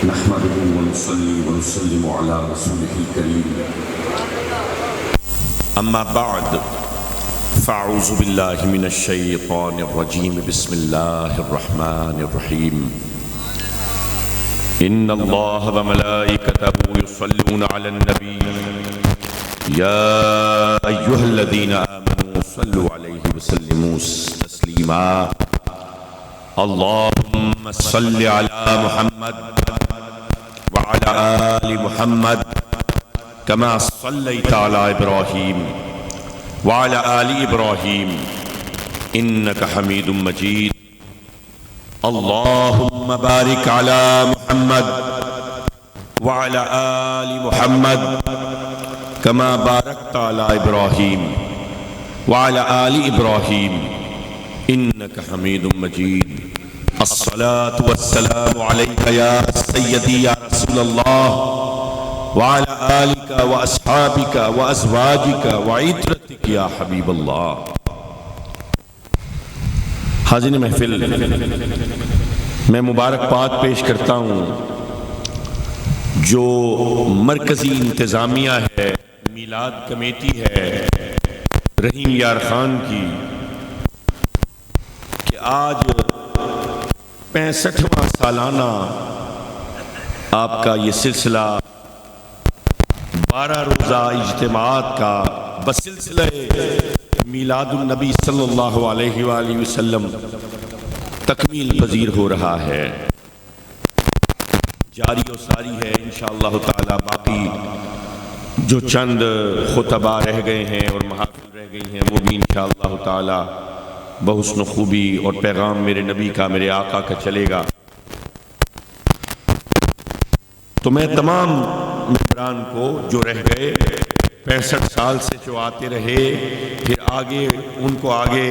نحمده ونصلي ونسلم على رسوله الكريم اما بعد فاعوذ باللہ من الشیطان الرجیم بسم اللہ الرحمن الرحیم ان اللہ وملائکته یصلون علی النبی یا ایہا الذین آمنوا صلوا علیہ وسلموا تسلیما اللہم صل علی محمد وعلى آل محمد كما صليت على إبراهيم وعلى آل إبراهيم إنك حميد مجيد اللهم بارك على محمد وعلى آل محمد كما باركت على إبراهيم وعلى آل إبراهيم إنك حميد مجيد الصلاة والسلام عليك يا سيدي يا رسول الله وعلى آلك وأصحابك وأزواجك وعترتك يا حبيب الله. حاضرین محفل، میں مبارکباد پیش کرتا ہوں جو مرکزی انتظامیہ ہے، میلاد کمیٹی ہے رحیم یار خان کی، کہ آج 65واں سالانہ آپ کا یہ سلسلہ 12 روزہ اجتماعات کا بسلسلہ میلاد النبی صلی اللہ علیہ وآلہ وسلم تکمیل پذیر ہو رہا ہے، جاری و ساری ہے انشاءاللہ تعالی. باقی جو چند خطبہ رہ گئے ہیں اور محافل رہ گئی ہیں وہ بھی انشاءاللہ تعالی بحسن خوبی اور پیغام میرے نبی کا، میرے آقا کا چلے گا. تو میں تمام ممبران کو جو رہ گئے 65 سال سے جو آتے رہے، پھر آگے ان کو آگے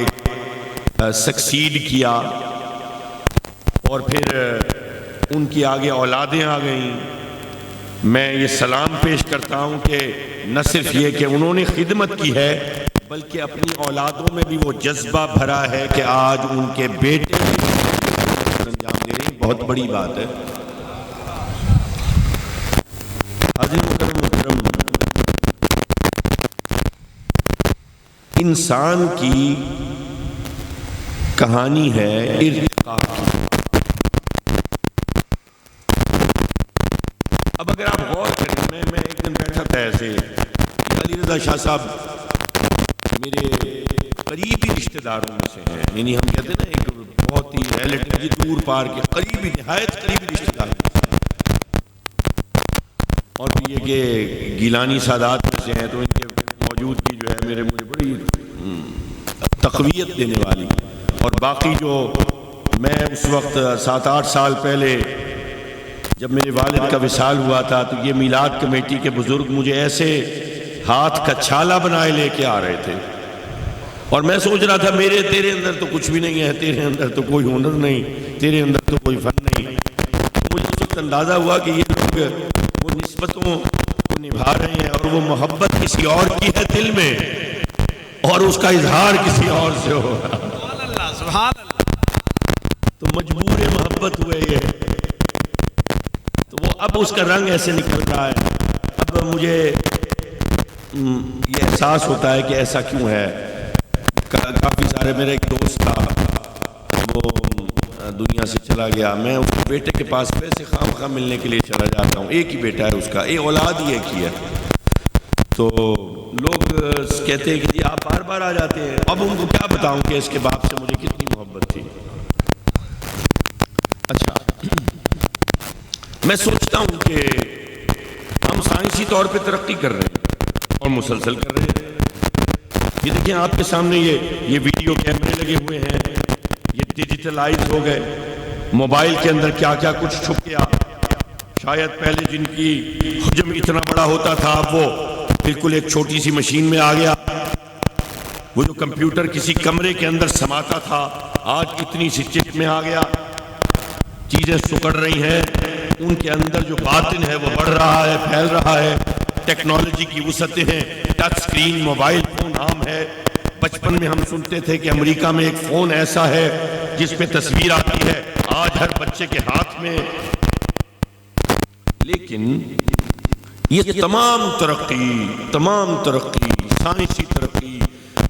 سکسیڈ کیا اور پھر ان کی آگے اولادیں آ گئیں، میں یہ سلام پیش کرتا ہوں کہ نہ صرف یہ کہ انہوں نے خدمت کی ہے بلکہ اپنی اولادوں میں بھی وہ جذبہ بھرا ہے کہ آج ان کے بیٹے انجام دے رہے ہیں. بہت بڑی بات ہے. حاضرین محترم، انسان کی کہانی ہے ارتقاء کی. اب اگر آپ غور کریں، میں ایک دن بیٹھا تھا ایسے، علی رضا شاہ صاحب میرے قریبی رشتہ داروں میں سے ہیں، یعنی ہم کہتے ہیں نا ایک بہت ہی ریلیٹیولی دور پار کے قریبی، نہایت قریبی رشتہ دار. اور پھر یہ کہ گیلانی سادات میں سے ہیں تو ان کے موجودگی جو ہے مجھے بڑی تقویت دینے والی. اور باقی جو میں اس وقت 7-8 سال پہلے جب میرے والد کا وصال ہوا تھا تو یہ میلاد کمیٹی کے بزرگ مجھے ایسے ہاتھ کا چھالا بنائے لے کے آ رہے تھے اور میں سوچ رہا تھا تیرے اندر تو کچھ بھی نہیں ہے، تیرے اندر تو کوئی ہنر نہیں، تیرے اندر تو کوئی فن نہیں. مجھے اس وقت اندازہ ہوا کہ یہ لوگ وہ نسبتوں کو نبھا رہے ہیں اور وہ محبت کسی اور کی ہے دل میں اور اس کا اظہار کسی اور سے ہو رہا. سبحان اللہ. تو مجبور محبت ہوئے یہ، تو وہ اب اس کا رنگ ایسے نکل رہا ہے. اب مجھے یہ احساس ہوتا ہے کہ ایسا کیوں ہے. کافی سارے، میرا ایک دوست تھا وہ دنیا سے چلا گیا، میں اس بیٹے کے پاس پیسے خام خواہ ملنے کے لیے چلا جاتا ہوں. ایک ہی بیٹا ہے اس کا، ایک اولاد ہی ایک ہی ہے. تو لوگ کہتے ہیں کہ جی آپ بار بار آ جاتے ہیں. اب ان کو کیا بتاؤں کہ اس کے باپ سے مجھے کتنی محبت تھی. اچھا، میں سوچتا ہوں کہ ہم سائنسی طور پہ ترقی کر رہے ہیں اور مسلسل کر رہے ہیں. یہ دیکھیں آپ کے سامنے یہ ویڈیو کیمرے لگے ہوئے ہیں، یہ ڈیجیٹلائز ہو گئے. موبائل کے اندر کیا کیا کچھ چھپ گیا. شاید پہلے جن کی حجم اتنا بڑا ہوتا تھا اب وہ بالکل ایک چھوٹی سی مشین میں آ گیا. وہ جو کمپیوٹر کسی کمرے کے اندر سماتا تھا آج اتنی سی چپ میں آ گیا. چیزیں سکڑ رہی ہیں، ان کے اندر جو باطن ہے وہ بڑھ رہا ہے، پھیل رہا ہے. ٹیکنالوجی کی وسعتیں ہیں، ٹچ سکرین موبائل فون عام ہے. بچپن میں ہم سنتے تھے کہ امریکہ میں ایک فون ایسا ہے جس پہ تصویر آتی ہے. آج ہر بچے کے ہاتھ میں لیکن یہ تمام ترقی سائنسی ترقی،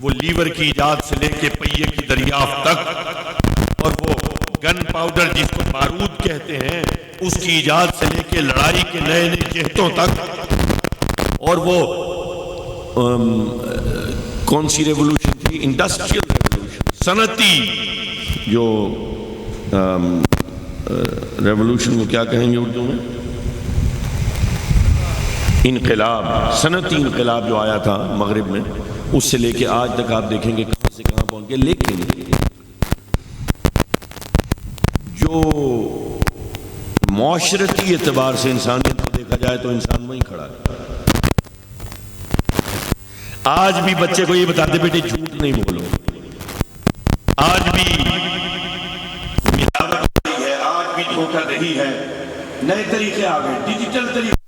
وہ لیور کی ایجاد سے لے کے پہیے کی دریافت تک، اور وہ گن پاؤڈر جس کو بارود کہتے ہیں اس کی ایجاد سے لے کے لڑائی کے نئے نئے جہتوں تک، اور وہ کون سی ریولوشن تھی؟ انڈسٹریل ریولوشن، صنعتی جو ریولوشن کو کیا کہیں گے اردو میں؟ انقلاب، صنعتی انقلاب جو آیا تھا مغرب میں، اس سے لے کے آج تک آپ دیکھیں گے کہاں سے کہاں پہنچ گئے. لیکن جو معاشرتی اعتبار سے انسانیت کو دیکھا جائے تو انسان وہیں کھڑا ہے. آج بھی بچے کو یہ بتاتے بیٹے جھوٹ نہیں بولو، آج بھی ملاوٹ ہے، آج بھی دھوکہ دہی ہے، نئے طریقے آ گئے، ڈیجیٹل طریقے.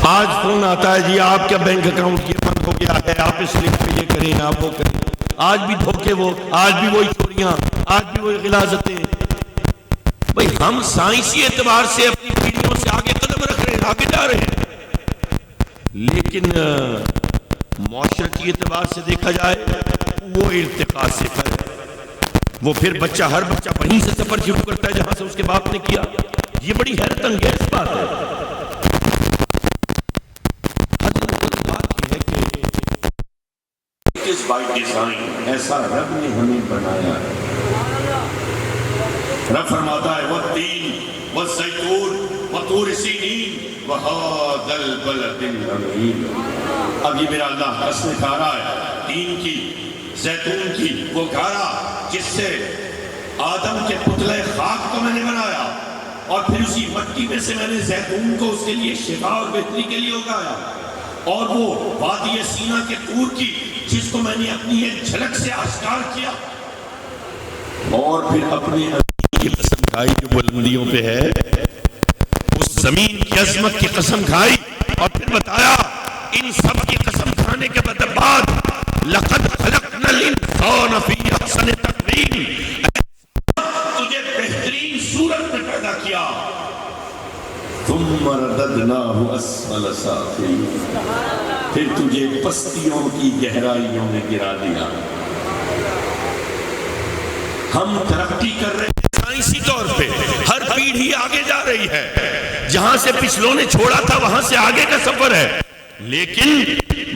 آج فون آتا ہے جی آپ کا بینک اکاؤنٹ یہ بند ہو گیا ہے، آپ اس سلپ پہ یہ کریں، آپ وہ کریں. آج بھی دھوکے، وہ آج بھی وہی چوریاں، آج بھی وہی غلاظتیں. بھئی ہم سائنسی اعتبار سے اپنی پیڑھیوں سے آگے قدم رکھ رہے ہیں، آگے جا رہے ہیں، لیکن معاشرتی اعتبار سے دیکھا جائے وہ ارتقاء سے ہے. وہ پھر بچہ، ہر بچہ وہیں سے سفر شروع کرتا ہے جہاں سے اس کے باپ نے کیا. یہ بڑی حیرت انگیز بات ہے. بائی ڈیزائن ایسا رب نے ہمیں بنایا ہے. رب فرماتا ہے والتین والزیتون وطور سینین وہذا البلد الامین. اب یہ میرا اللہ قسم کھا رہا ہے تین کی، زیتون کی، وہ گھارا جس سے آدم کے پتلے خاک کو میں نے بنایا، اور پھر اسی مٹی میں سے میں نے زیتون کو اس کے لیے شفا اور بہتری کے لیے اگایا. اور وہ وادی سینا کے طور کی جس کو میں نے اپنی ایک جھلک سے آشکار کیا، اور پھر اپنے کی قسم کھائی جو بلندیوں پہ ہے، اس زمین کی عظمت کی قسم کھائی، اور پھر بتایا ان سب کی قسم کھانے کے بعد لقد خلقنا الانسان فی احسن تقویم، تجھے بہترین صورت میں پیدا کیا. ثم رددناہ اسفل سافلین، پھر تجھے پستیوں کی گہرائیوں میں گرا دیا. ہم ترقی کر رہے ہیں سائنسی طور پہ، ہر پیڑھی آگے جا رہی ہے، جہاں سے پچھلوں نے چھوڑا تھا وہاں سے آگے کا سفر ہے. لیکن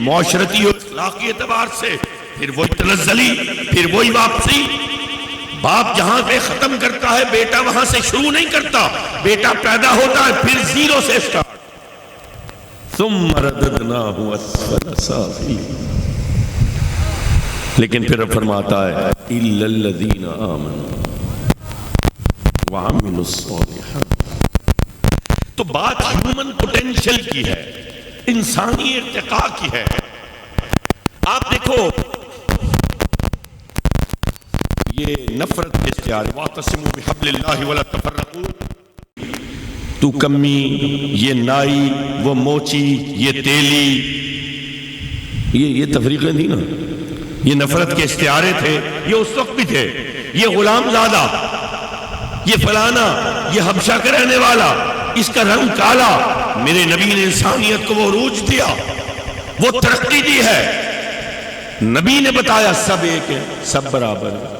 معاشرتی اور اخلاقی اعتبار سے پھر وہی تنزلی، پھر وہی واپسی. باپ جہاں پہ ختم کرتا ہے بیٹا وہاں سے شروع نہیں کرتا. بیٹا پیدا ہوتا ہے پھر زیرو سے سٹارٹ. ثم رددناہ اسفل سافلین. لیکن پھر اب فرماتا ہے الا الذین آمنوا وعملوا الصالحات. تو بات ہیومن پوٹینشل کی ہے، انسانی ارتقاء کی ہے. آپ دیکھو یہ نفرت کے اشتہار، واعتصموا بحبل اللہ ولا تفرقوا، تو کمی، یہ نائی، وہ موچی، یہ تیلی، یہ تفریقیں تھی نا، یہ نفرت کے اشتہارے تھے. یہ اس وقت بھی تھے. یہ غلام زادہ، یہ فلانا، یہ حبشہ کا رہنے والا، اس کا رنگ کالا. میرے نبی نے انسانیت کو وہ عروج دیا، وہ ترقی دی ہے. نبی نے بتایا سب ایک ہے، سب برابر ہے.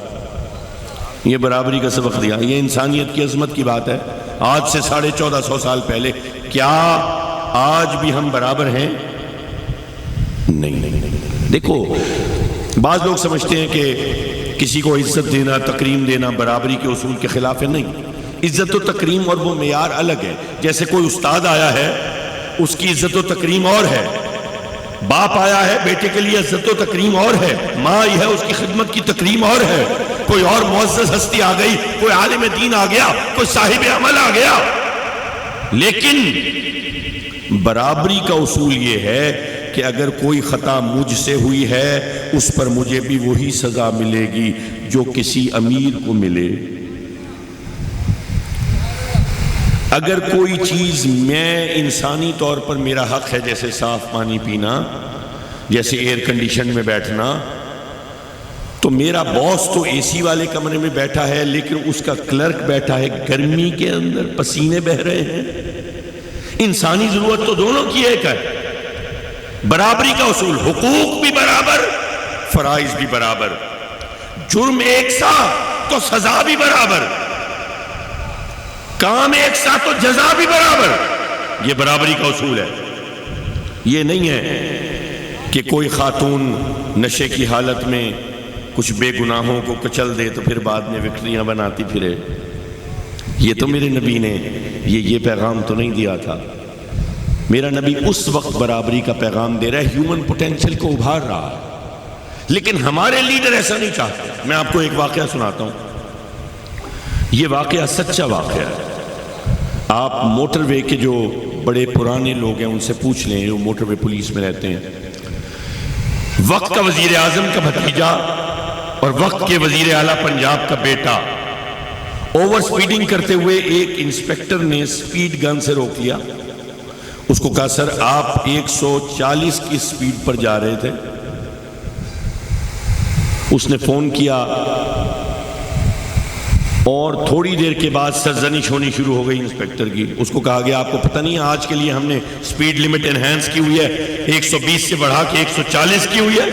یہ برابری کا سبق دیا. یہ انسانیت کی عظمت کی بات ہے. آج سے 1450 سال پہلے کیا آج بھی ہم برابر ہیں؟ نہیں. دیکھو بعض لوگ سمجھتے ہیں کہ کسی کو عزت دینا، تکریم دینا برابری کے اصول کے خلاف ہے. نہیں، عزت و تکریم اور وہ معیار الگ ہے. جیسے کوئی استاد آیا ہے اس کی عزت و تکریم اور ہے، باپ آیا ہے بیٹے کے لیے عزت و تکریم اور ہے، ماں آئی ہے اس کی خدمت کی تکریم اور ہے، کوئی اور معزز ہستی آ گئی، کوئی عالم دین آ گیا، کوئی صاحب عمل آ گیا. لیکن برابری کا اصول یہ ہے کہ اگر کوئی خطا مجھ سے ہوئی ہے اس پر مجھے بھی وہی سزا ملے گی جو کسی امیر کو ملے. اگر کوئی چیز میں انسانی طور پر میرا حق ہے، جیسے صاف پانی پینا، جیسے ایئر کنڈیشن میں بیٹھنا، تو میرا باس تو اے سی والے کمرے میں بیٹھا ہے لیکن اس کا کلرک بیٹھا ہے گرمی کے اندر، پسینے بہ رہے ہیں۔ انسانی ضرورت تو دونوں کی ایک ہے، برابری کا اصول، حقوق بھی برابر، فرائض بھی برابر، جرم ایک سا تو سزا بھی برابر، کام ایک سا تو جزا بھی برابر۔ یہ برابری کا اصول ہے۔ یہ نہیں ہے کہ کوئی خاتون نشے کی حالت میں کچھ بے گناہوں کو کچل دے تو پھر بعد میں وکٹریاں بناتی پھرے۔ یہ تو میرے نبی نے یہ پیغام تو نہیں دیا تھا۔ میرا نبی اس وقت برابری کا پیغام دے رہا ہے، ہیومن پوٹینشل کو ابھار رہا ہے، لیکن ہمارے لیڈر ایسا نہیں چاہتے۔ میں آپ کو ایک واقعہ سناتا ہوں، یہ واقعہ سچا واقعہ ہے۔ آپ موٹر وے کے جو بڑے پرانے لوگ ہیں ان سے پوچھ لیں، جو موٹر وے پولیس میں رہتے ہیں۔ وقت کا وزیر اعظم کا بھتیجا اور وقت کے وزیر اعلیٰ پنجاب کا بیٹا اوور سپیڈنگ کرتے ہوئے ایک انسپیکٹر نے سپیڈ گن سے روک لیا۔ اس کو کہا سر آپ 140 کی سپیڈ پر جا رہے تھے۔ اس نے فون کیا اور تھوڑی دیر کے بعد سرزنش ہونی شروع ہو گئی انسپیکٹر کی۔ اس کو کہا گیا آپ کو پتہ نہیں ہے آج کے لیے ہم نے سپیڈ لمٹ انہینس کی ہوئی ہے، 120 سے بڑھا کے 140 کی ہوئی ہے،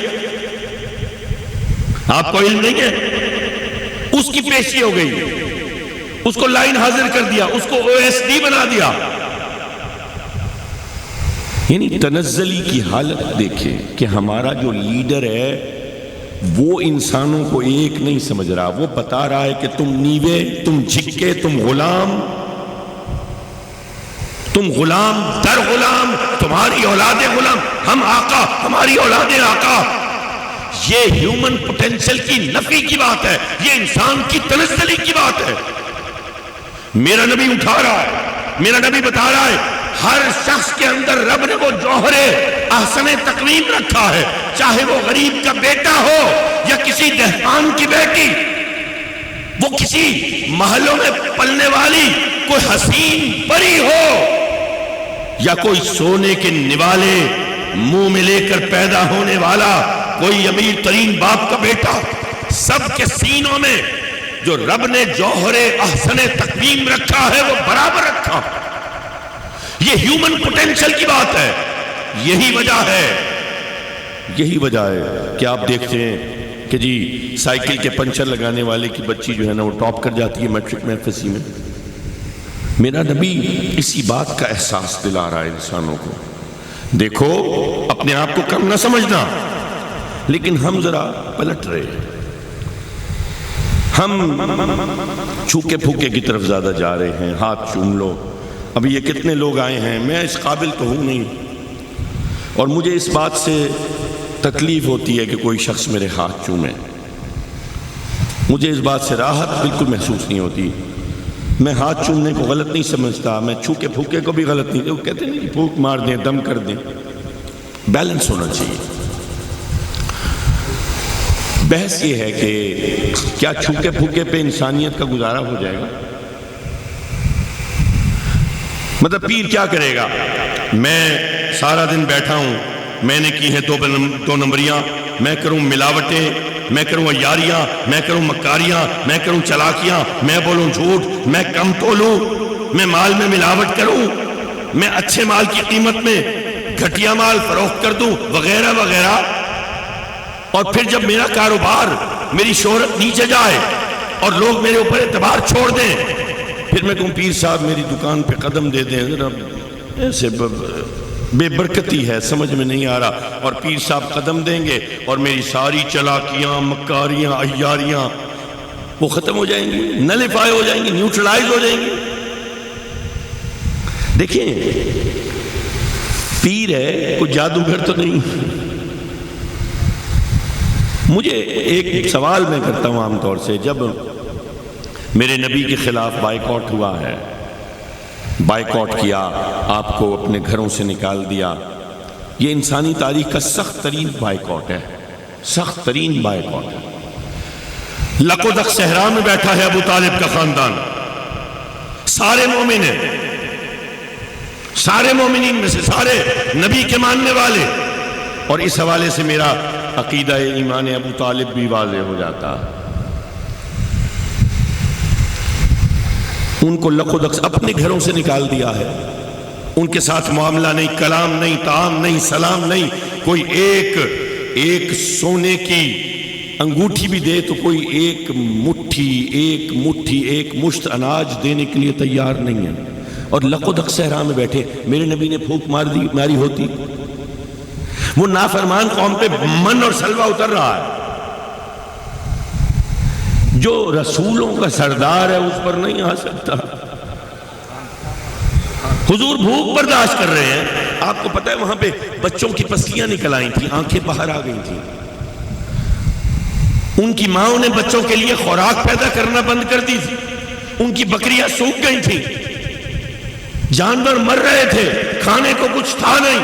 آپ کو علم نہیں ہے؟ اس کی پیشی ہو گئی، اس کو لائن حاضر کر دیا، اس کو OSD بنا دیا۔ یعنی تنزلی کی حالت دیکھیں کہ ہمارا جو لیڈر ہے وہ انسانوں کو ایک نہیں سمجھ رہا، وہ بتا رہا ہے کہ تم نیوے، تم جھکے، تم غلام در غلام، تمہاری اولاد غلام، ہم آقا، ہماری اولاد آقا۔ یہ ہیومن پوٹینشل کی نفی کی بات ہے، یہ انسان کی تنزلی کی بات ہے۔ میرا نبی اٹھا رہا ہے، میرا نبی بتا رہا ہے ہر شخص کے اندر رب نے وہ جوہر احسن تقویم رکھا ہے، چاہے وہ غریب کا بیٹا ہو یا کسی دہقان کی بیٹی، وہ کسی محلوں میں پلنے والی کوئی حسین پری ہو یا کوئی سونے کے نوالے منہ میں لے کر پیدا ہونے والا کوئی امیر ترین باپ کا بیٹا، سب کے سینوں میں جو رب نے جوہر احسن تقویم رکھا ہے وہ برابر رکھا۔ یہ ہیومن پوٹینشل کی بات ہے۔ یہی وجہ ہے کہ آپ دیکھتے ہیں کہ جی سائیکل کے پنچر لگانے والے کی بچی جو ہے نا وہ ٹاپ کر جاتی ہے میٹرک میں FSC میں۔ میرا نبی اسی بات کا احساس دلا رہا ہے انسانوں کو، دیکھو اپنے آپ کو کم نہ سمجھنا، لیکن ہم ذرا پلٹ رہے ہیں، ہم چھوکے پھوکے کی طرف زیادہ جا رہے ہیں، ہاتھ چوم لو۔ ابھی یہ کتنے لوگ آئے ہیں، میں اس قابل تو ہوں نہیں، اور مجھے اس بات سے تکلیف ہوتی ہے کہ کوئی شخص میرے ہاتھ چومے، مجھے اس بات سے راحت بالکل محسوس نہیں ہوتی۔ میں ہاتھ چومنے کو غلط نہیں سمجھتا، میں چھوکے پھوکے کو بھی غلط نہیں، وہ کہتے ہیں پھوک مار دیں، دم کر دیں، بیلنس ہونا چاہیے۔ بحث یہ ہے کہ کیا چھوکے پھوکے پہ انسانیت کا گزارا ہو جائے گا؟ مطلب پیر کیا کرے گا؟ میں سارا دن بیٹھا ہوں، میں نے کی ہیں دو نمبریاں، میں کروں ملاوٹیں، میں کروں عیاریاں، میں کروں مکاریاں، میں کروں چلاکیاں، میں بولوں جھوٹ، میں کم تولوں، میں مال میں ملاوٹ کروں، میں اچھے مال کی قیمت میں گھٹیا مال فروخت کر دوں، وغیرہ وغیرہ۔ اور پھر جب میرا کاروبار، میری شہرت نیچے جائے اور لوگ میرے اوپر اعتبار چھوڑ دیں، پھر میں کہوں پیر صاحب میری دکان پہ قدم دے دیں، ذرا ایسے بے برکتی ہے، سمجھ میں نہیں آ رہا، اور پیر صاحب قدم دیں گے اور میری ساری چلاکیاں، مکاریاں، عیاریاں وہ ختم ہو جائیں گی، نلیفائی ہو جائیں گی، نیوٹرلائز ہو جائیں گی۔ دیکھیں پیر ہے، کوئی جادوگر تو نہیں۔ مجھے ایک سوال میں کرتا ہوں عام طور سے، جب میرے نبی کے خلاف بائیکاٹ ہوا ہے، بائیکاٹ کیا، آپ کو اپنے گھروں سے نکال دیا، یہ انسانی تاریخ کا سخت ترین بائیکاٹ ہے، سخت ترین بائیکاٹ ہے۔ لقدق صحرا میں بیٹھا ہے ابو طالب کا خاندان، سارے مومن ہیں، سارے مومنین میں سے سارے نبی کے ماننے والے، اور اس حوالے سے میرا عقیدہ ایمان ابو طالب بھی واضح ہو جاتا۔ ان کو لق و دق اپنے گھروں سے نکال دیا ہے، ان کے ساتھ معاملہ نہیں، کلام نہیں، طعام نہیں، سلام نہیں، کوئی ایک سونے کی انگوٹھی بھی دے تو کوئی ایک مشت اناج دینے کے لیے تیار نہیں ہے، اور لق و دق صحرا میں بیٹھے۔ میرے نبی نے پھونک ماری ہوتی، وہ نافرمان قوم پہ من اور سلوہ اتر رہا ہے، جو رسولوں کا سردار ہے اس پر نہیں آ سکتا۔ حضور بھوک برداشت کر رہے ہیں، آپ کو پتہ ہے وہاں پہ بچوں کی پسلیاں نکل آئی تھیں، آنکھیں باہر آ گئی تھیں، ان کی ماؤں نے بچوں کے لیے خوراک پیدا کرنا بند کر دی تھی، ان کی بکریاں سوکھ گئی تھیں، جانور مر رہے تھے، کھانے کو کچھ تھا نہیں،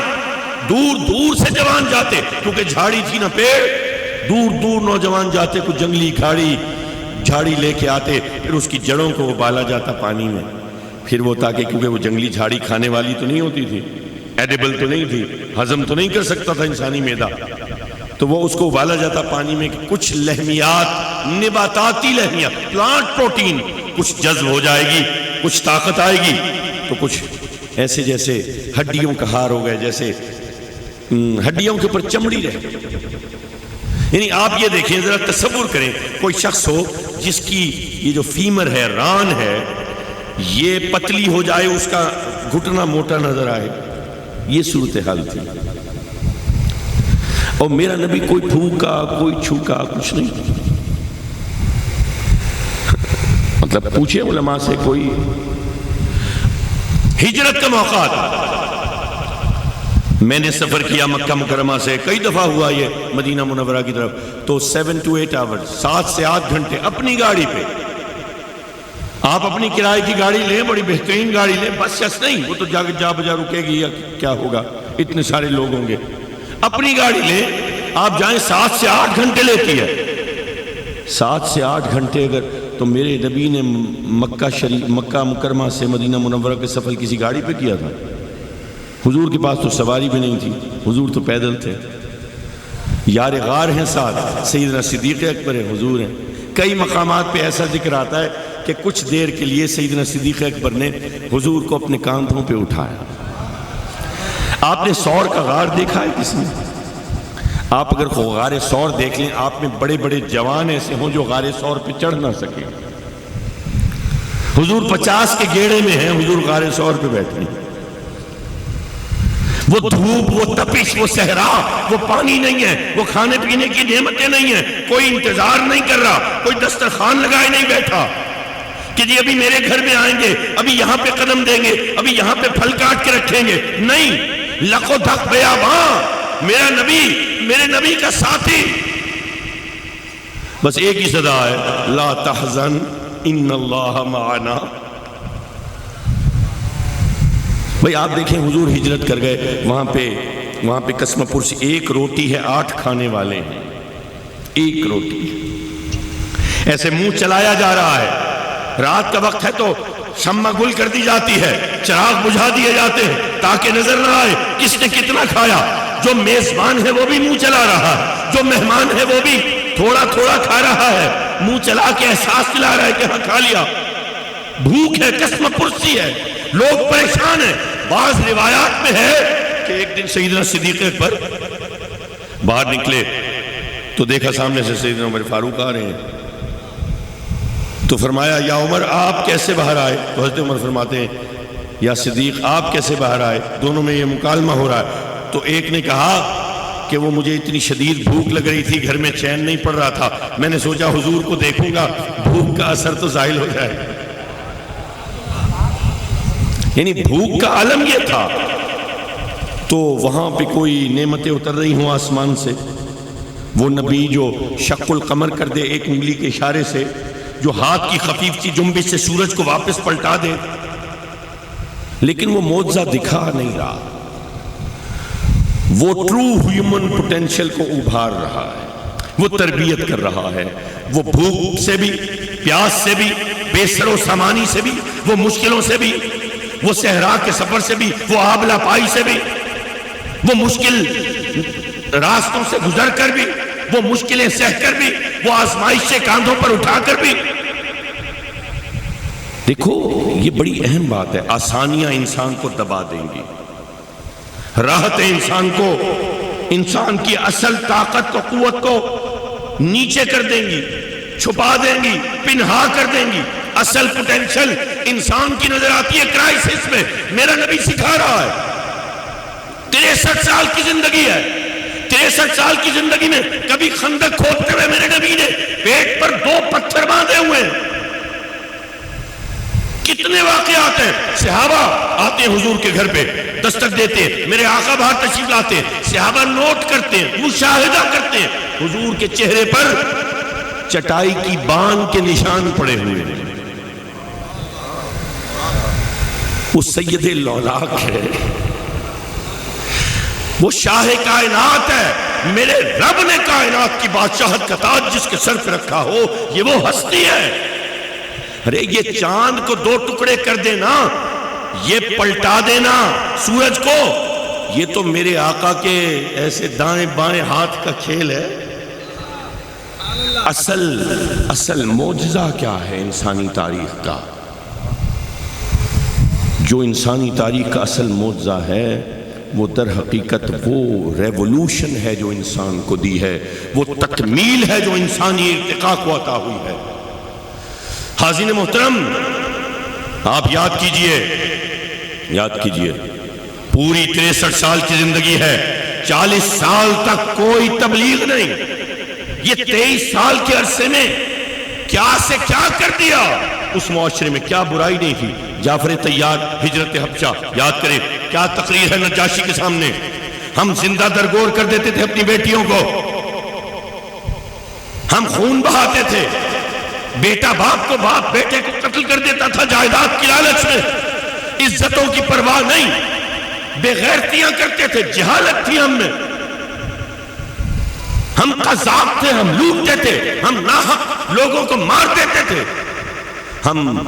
دور دور سے جوان جاتے، کیونکہ جھاڑی تھی نہ پیڑ، دور دور نوجوان جاتے، کچھ جنگلی جھاڑی لے کے آتے، پھر اس کی جڑوں کو وہ بالا جاتا پانی میں، پھر وہ تاکہ کیونکہ وہ جنگلی جھاڑی کھانے والی تو نہیں ہوتی تھی، ایڈیبل تو نہیں تھی، ہضم تو نہیں کر سکتا تھا انسانی معدہ، تو وہ اس کو ابالا جاتا پانی میں، کچھ لحمیات، نباتاتی لحمیات، پلانٹ پروٹین کچھ جذب ہو جائے گی، کچھ طاقت آئے گی، تو کچھ ایسے جیسے ہڈیوں کا ہار ہو گئے، جیسے ہڈیوں کے اوپر چمڑی رہے۔ یعنی آپ یہ دیکھیں، ذرا تصور کریں، کوئی شخص ہو جس کی یہ جو فیمر ہے، ران ہے، یہ پتلی ہو جائے، اس کا گھٹنا موٹا نظر آئے، یہ صورتحال تھی۔ اور میرا نبی کوئی پھونکا، کوئی چھوکا، کچھ نہیں، مطلب پوچھے علماء سے، کوئی ہجرت کا موقع تھا، میں نے سفر کیا مکہ مکرمہ سے، کئی دفعہ ہوا یہ مدینہ منورہ کی طرف، تو 7 to 8 hours، 7 سے 8 گھنٹے اپنی گاڑی پہ۔ آپ اپنی کرائے کی گاڑی لیں، بڑی بہترین گاڑی لیں، بس نہیں، وہ تو جا بجا رکے گی یا کیا ہوگا، اتنے سارے لوگ ہوں گے، اپنی گاڑی لیں، آپ جائیں، 7 سے 8 گھنٹے لیتی ہے۔ 7 سے 8 گھنٹے اگر، تو میرے نبی نے مکہ مکرمہ سے مدینہ منورہ کے سفر کسی گاڑی پہ کیا تھا؟ حضور کے پاس تو سواری بھی نہیں تھی، حضور تو پیدل تھے، یار غار ہیں ساتھ، سیدنا صدیق اکبر ہیں، حضور ہیں۔ کئی مقامات پہ ایسا ذکر آتا ہے کہ کچھ دیر کے لیے سیدنا صدیق اکبر نے حضور کو اپنے کاندھوں پہ اٹھایا۔ آپ نے سور کا غار دیکھا ہے کس نے؟ آپ اگر غار سور دیکھ لیں، آپ میں بڑے بڑے جوان ایسے ہوں جو غار سور پہ چڑھ نہ سکے، حضور 50 کے گیڑے میں ہیں، حضور غار سور پہ بیٹھے ہیں، وہ دھوپ، وہ تپش، وہ صحرا، وہ پانی نہیں ہے، وہ کھانے پینے کی نعمتیں نہیں ہیں، کوئی انتظار نہیں کر رہا، کوئی دسترخوان لگائے نہیں بیٹھا کہ جی ابھی میرے گھر میں آئیں گے، ابھی یہاں پہ قدم دیں گے، ابھی یہاں پہ پھل کاٹ کے رکھیں گے، نہیں، لق و دق بیاباں، میرے نبی کا ساتھی، بس ایک ہی صدا ہے، لا تحزن ان اللہ معنا۔ بھئی آپ دیکھیں، حضور ہجرت کر گئے، وہاں پہ قسم پرسی، 1 روٹی ہے، 8 کھانے والے ہیں، 1 روٹی، ایسے منہ چلایا جا رہا ہے، رات کا وقت ہے تو شمع گل کر دی جاتی ہے، چراغ بجھا دیے جاتے ہیں تاکہ نظر نہ آئے کس نے کتنا کھایا، جو میزبان ہے وہ بھی منہ چلا رہا ہے، جو مہمان ہے وہ بھی تھوڑا تھوڑا کھا رہا ہے، منہ چلا کے احساس دلا رہا ہے کہ ہاں کھا لیا، بھوک ہے، قسم پرسی ہے، لوگ پریشان ہیں۔ بعض روایات میں ہے کہ ایک دن سیدنا صدیق اکبر باہر نکلے تو دیکھا سامنے سے سیدنا عمر فاروق آ رہے ہیں، تو فرمایا یا عمر آپ کیسے باہر آئے؟ تو حضرت عمر فرماتے ہیں یا صدیق آپ کیسے باہر آئے؟ دونوں میں یہ مکالمہ ہو رہا ہے، تو ایک نے کہا کہ وہ مجھے اتنی شدید بھوک لگ رہی تھی، گھر میں چین نہیں پڑ رہا تھا، میں نے سوچا حضور کو دیکھوں گا، بھوک کا اثر تو زائل ہو جائے، یعنی بھوک کا عالم یہ تھا۔ تو وہاں پہ کوئی نعمتیں اتر رہی ہوں آسمان سے، وہ نبی جو شق القمر کر دے ایک انگلی کے اشارے سے، جو ہاتھ کی خفیف سی جنبش سے سورج کو واپس پلٹا دے، لیکن وہ معجزہ دکھا نہیں رہا، وہ ٹرو ہیومن پوٹینشل کو ابھار رہا ہے، وہ تربیت کر رہا ہے، وہ بھوک سے بھی، پیاس سے بھی، بے سر و سامانی سے بھی، وہ مشکلوں سے بھی، وہ صحرا کے سفر سے بھی، وہ آبلا پائی سے بھی، وہ مشکل راستوں سے گزر کر بھی، وہ مشکلیں سہ کر بھی، وہ آزمائشیں کاندھوں پر اٹھا کر بھی. دیکھو یہ بڑی اہم بات ہے. آسانیاں انسان کو دبا دیں گی، راحتیں انسان کو، انسان کی اصل طاقت کو، قوت کو نیچے کر دیں گی، چھپا دیں گی، پنہا کر دیں گی. اصل پوٹینشل انسان کی نظر آتی ہے کرائسس میں. میرا نبی سکھا رہا ہے. 63 سال کی زندگی ہے. 63 سال کی زندگی میں کبھی خندق کھودتے ہوئے میرے نبی نے پیٹ پر 2 پتھر باندھے ہوئے ہیں. کتنے واقعات ہیں. صحابہ آتے ہیں حضور کے گھر پہ، دستک دیتے ہیں، میرے آقا باہر تشریف لاتے ہیں، صحابہ نوٹ کرتے ہیں، مشاہدہ کرتے ہیں، حضور کے چہرے پر چٹائی کی بان کے نشان پڑے ہوئے ہیں. وہ سید لولاک ہے، وہ شاہ کائنات ہے. میرے رب نے کائنات کی بادشاہت کا تاج جس کے سر پہ رکھا ہو، یہ وہ ہستی ہے. ارے یہ چاند کو 2 ٹکڑے کر دینا، یہ پلٹا دینا سورج کو، یہ تو میرے آقا کے ایسے دائیں بائیں ہاتھ کا کھیل ہے. اصل معجزہ کیا ہے انسانی تاریخ کا؟ جو انسانی تاریخ کا اصل معجزہ ہے وہ در حقیقت وہ ریولوشن ہے جو انسان کو دی ہے، وہ تکمیل ہے جو انسانی ارتقاء کو عطا ہوئی ہے. حاضرین محترم، آپ یاد کیجئے پوری 63 سال کی زندگی ہے، 40 سال تک کوئی تبلیغ نہیں. یہ 23 سال کے عرصے میں کیا سے کیا کر دیا. اس معاشرے میں کیا برائی نہیں تھی. جعفر طیار، ہجرت حبشہ، یاد کریں کیا تقریر ہے نجاشی کے سامنے. ہم زندہ درگور کر دیتے تھے اپنی بیٹیوں کو، ہم خون بہاتے تھے. بیٹا باپ کو، باپ بیٹے کو قتل کر دیتا تھا جائیداد کی لالچ میں. عزتوں کی پرواہ نہیں، بے غیرتیاں کرتے تھے، جہالت تھی ہم میں. ہم قذاب تھے، ہم لوٹتے تھے، ہم ناحق لوگوں کو مار دیتے تھے، ہم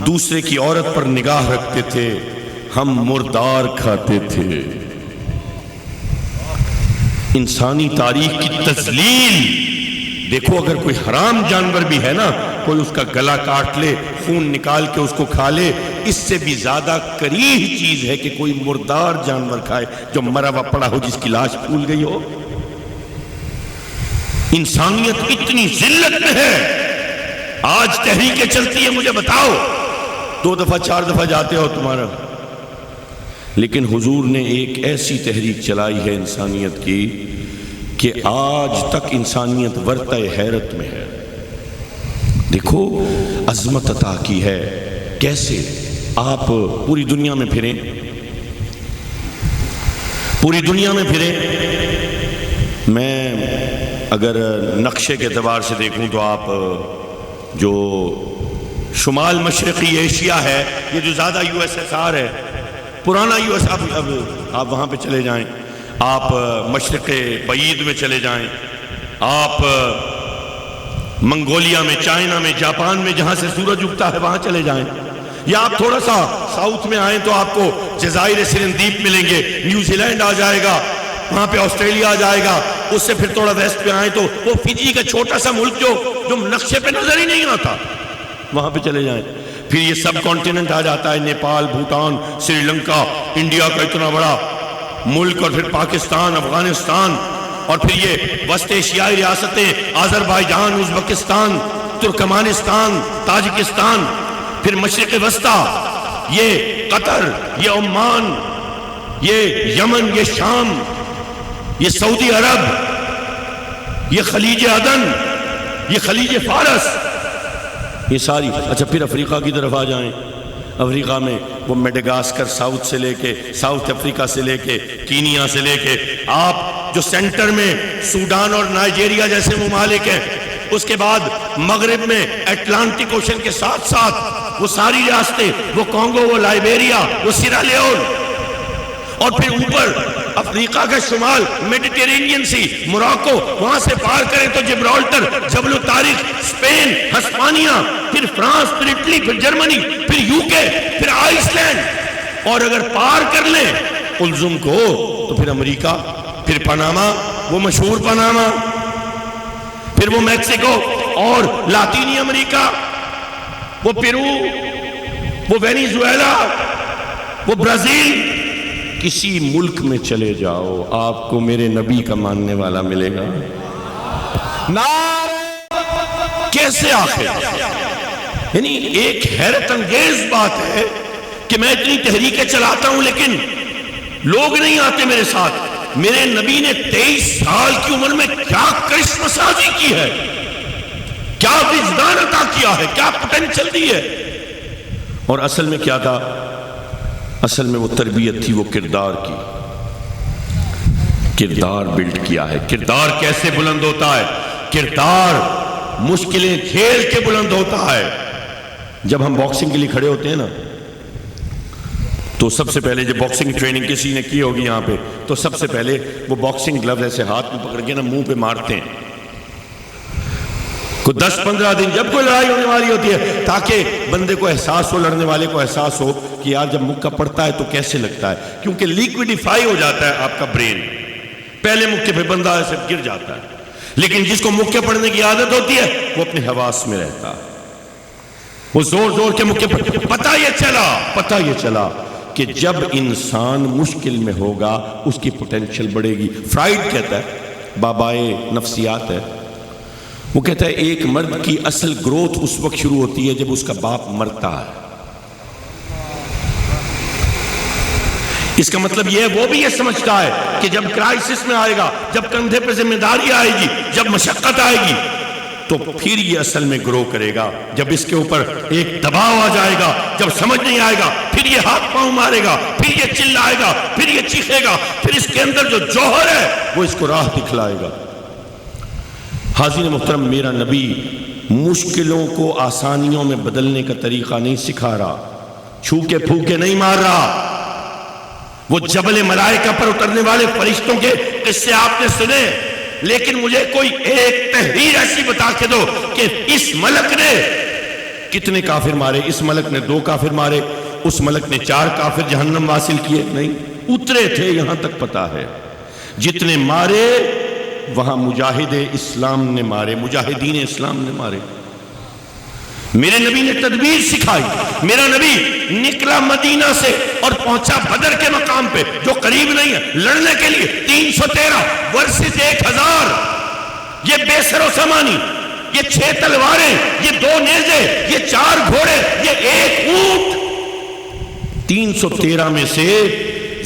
دوسرے کی عورت پر نگاہ رکھتے تھے، ہم مردار کھاتے تھے. انسانی تاریخ کی تذلیل دیکھو. اگر کوئی حرام جانور بھی ہے نا، کوئی اس کا گلا کاٹ لے، خون نکال کے اس کو کھا لے، اس سے بھی زیادہ کریہ چیز ہے کہ کوئی مردار جانور کھائے جو مرا ہوا پڑا ہو، جس کی لاش پھول گئی ہو. انسانیت اتنی ذلت میں ہے. آج تحریکیں چلتی ہیں، مجھے بتاؤ 2 دفعہ 4 دفعہ جاتے ہو تمہارا، لیکن حضور نے ایک ایسی تحریک چلائی ہے انسانیت کی کہ آج تک انسانیت ورطہ حیرت میں ہے. دیکھو عظمت عطا کی ہے. کیسے؟ آپ پوری دنیا میں پھریں، پوری دنیا میں پھریں. میں اگر نقشے کے اعتبار سے دیکھوں تو آپ جو شمال مشرقی ایشیا ہے، یہ جو زیادہ USSR ہے، پرانا اب آپ وہاں پہ چلے جائیں، آپ مشرق بعید میں چلے جائیں، آپ منگولیا میں، چائنا میں، جاپان میں جہاں سے سورج اگتا ہے وہاں چلے جائیں، یا آپ تھوڑا سا ساؤتھ میں آئیں تو آپ کو جزائر سرندیپ ملیں گے، نیوزی لینڈ آ جائے گا، وہاں پہ آسٹریلیا آ جائے گا. اس سے پھر تھوڑا ویسٹ پہ آئیں تو وہ فجی کا چھوٹا سا ملک جو نقشے پہ نظر ہی نہیں آتا، وہاں پہ چلے جائیں. پھر یہ سب کانٹیننٹ آ جاتا ہے، نیپال، بھوٹان، سری لنکا، انڈیا کا اتنا بڑا ملک، اور پھر پاکستان، افغانستان، اور پھر یہ وسط ایشیائی ریاستیں، آذربائیجان، ازبکستان، ترکمانستان، تاجکستان، پھر مشرق وسطیٰ، یہ قطر، یہ عمان، یہ یمن، یہ شام، یہ سعودی عرب، یہ خلیج عدن، یہ خلیج فارس، یہ ساری. اچھا پھر افریقہ کی طرف آ جائیں. افریقہ میں وہ میڈاگاسکر ساؤتھ سے لے کے، ساؤتھ افریقہ سے لے کے، کینیا سے لے کے، آپ جو سینٹر میں سوڈان اور نائجیریا جیسے ممالک ہیں، اس کے بعد مغرب میں اٹلانٹک اوشن کے ساتھ ساتھ وہ ساری ریاستیں، وہ کانگو، وہ لائبیریا، وہ سیرا لیون، اور پھر اوپر افریقہ کا شمال میڈیٹرینین سی، موراکو، وہاں سے پار کریں تو جبرالٹر، جبل الطارق، اسپین، ہسپانیہ، پھر فرانس، پھر اٹلی، پھر جرمنی، پھر UK، پھر آئس لینڈ، اور اگر پار کر لیں قلزم کو تو پھر امریکہ، پھر پاناما، وہ مشہور پاناما، پھر وہ میکسیکو اور لاطینی امریکہ، وہ پیرو، وہ وینیزویلا، وہ برازیل، کسی ملک میں چلے جاؤ آپ کو میرے نبی کا ماننے والا ملے گا۔ کیسے آخر؟ یعنی ایک حیرت انگیز بات ہے کہ میں اتنی تحریکیں چلاتا ہوں لیکن لوگ نہیں آتے میرے ساتھ۔ میرے نبی نے 23 سال کی عمر میں کیا کرشمہ سازی کی ہے، کیا وجدان عطا کیا ہے، کیا پوٹینشل دی ہے۔ اور اصل میں کیا تھا؟ اصل میں وہ تربیت تھی، وہ کردار کی، کردار بلڈ کیا ہے۔ کردار کیسے بلند ہوتا ہے؟ کردار مشکلیں کھیل کے بلند ہوتا ہے۔ جب ہم باکسنگ کے لیے کھڑے ہوتے ہیں نا تو سب سے پہلے جب باکسنگ ٹریننگ کسی نے کی ہوگی یہاں پہ تو سب سے پہلے وہ باکسنگ گلو ایسے ہاتھ میں پکڑ کے نا منہ پہ مارتے ہیں، کوئی 10-15 دن جب کوئی لڑائی ہونے والی ہوتی ہے تاکہ بندے کو احساس ہو، لڑنے والے کو احساس ہو کہ یار جب مکہ پڑتا ہے تو کیسے لگتا ہے، کیونکہ لیکویڈیفائی ہو جاتا ہے آپ کا برین، پہلے مکے پہ بندہ ایسے گر جاتا ہے، لیکن جس کو مکے پڑھنے کی عادت ہوتی ہے وہ اپنے حواس میں رہتا ہے، وہ زور زور کے مکے پڑھ۔ پتہ یہ چلا کہ جب انسان مشکل میں ہوگا اس کی پوٹینشل بڑھے گی۔ فرائیڈ کہتا ہے، بابائے نفسیات ہے، وہ کہتا ہے ایک مرد کی اصل گروتھ اس وقت شروع ہوتی ہے جب اس کا باپ مرتا ہے۔ اس کا مطلب یہ ہے وہ بھی یہ سمجھتا ہے کہ جب کرائسس میں آئے گا، جب کندھے پہ ذمہ داری آئے گی، جب مشقت آئے گی تو پھر یہ اصل میں گرو کرے گا۔ جب اس کے اوپر ایک دباؤ آ جائے گا، جب سمجھ نہیں آئے گا، پھر یہ ہاتھ پاؤں مارے گا، پھر یہ چلائے گا، پھر یہ چیخے گا، پھر اس کے اندر جو جوہر ہے وہ اس کو راہ دکھلائے گا۔ حاضرین محترم، میرا نبی مشکلوں کو آسانیوں میں بدلنے کا طریقہ نہیں سکھا رہا، چھوکے پھوکے نہیں مار رہا۔ وہ جبل ملائکہ پر اترنے والے فرشتوں کے قصے آپ نے سنے، لیکن مجھے کوئی ایک تحریر ایسی بتا کے دو کہ اس ملک نے کتنے کافر مارے، اس ملک نے 2 کافر مارے، اس ملک نے 4 کافر جہنم حاصل کیے، نہیں، اترے تھے یہاں تک پتا ہے۔ جتنے مارے وہاں مجاہد اسلام نے مارے، مجاہدین اسلام نے مارے۔ میرے نبی نے تدبیر سکھائی، میرا نبی نکلا مدینہ سے اور پہنچا بدر کے مقام پہ جو قریب نہیں ہے، لڑنے کے لیے 313 ورسز 1000، یہ بے سر و سامانی، یہ 6 تلواریں، یہ 2 نیزے، یہ 4 گھوڑے، یہ 1 اونٹ۔ 313 میں سے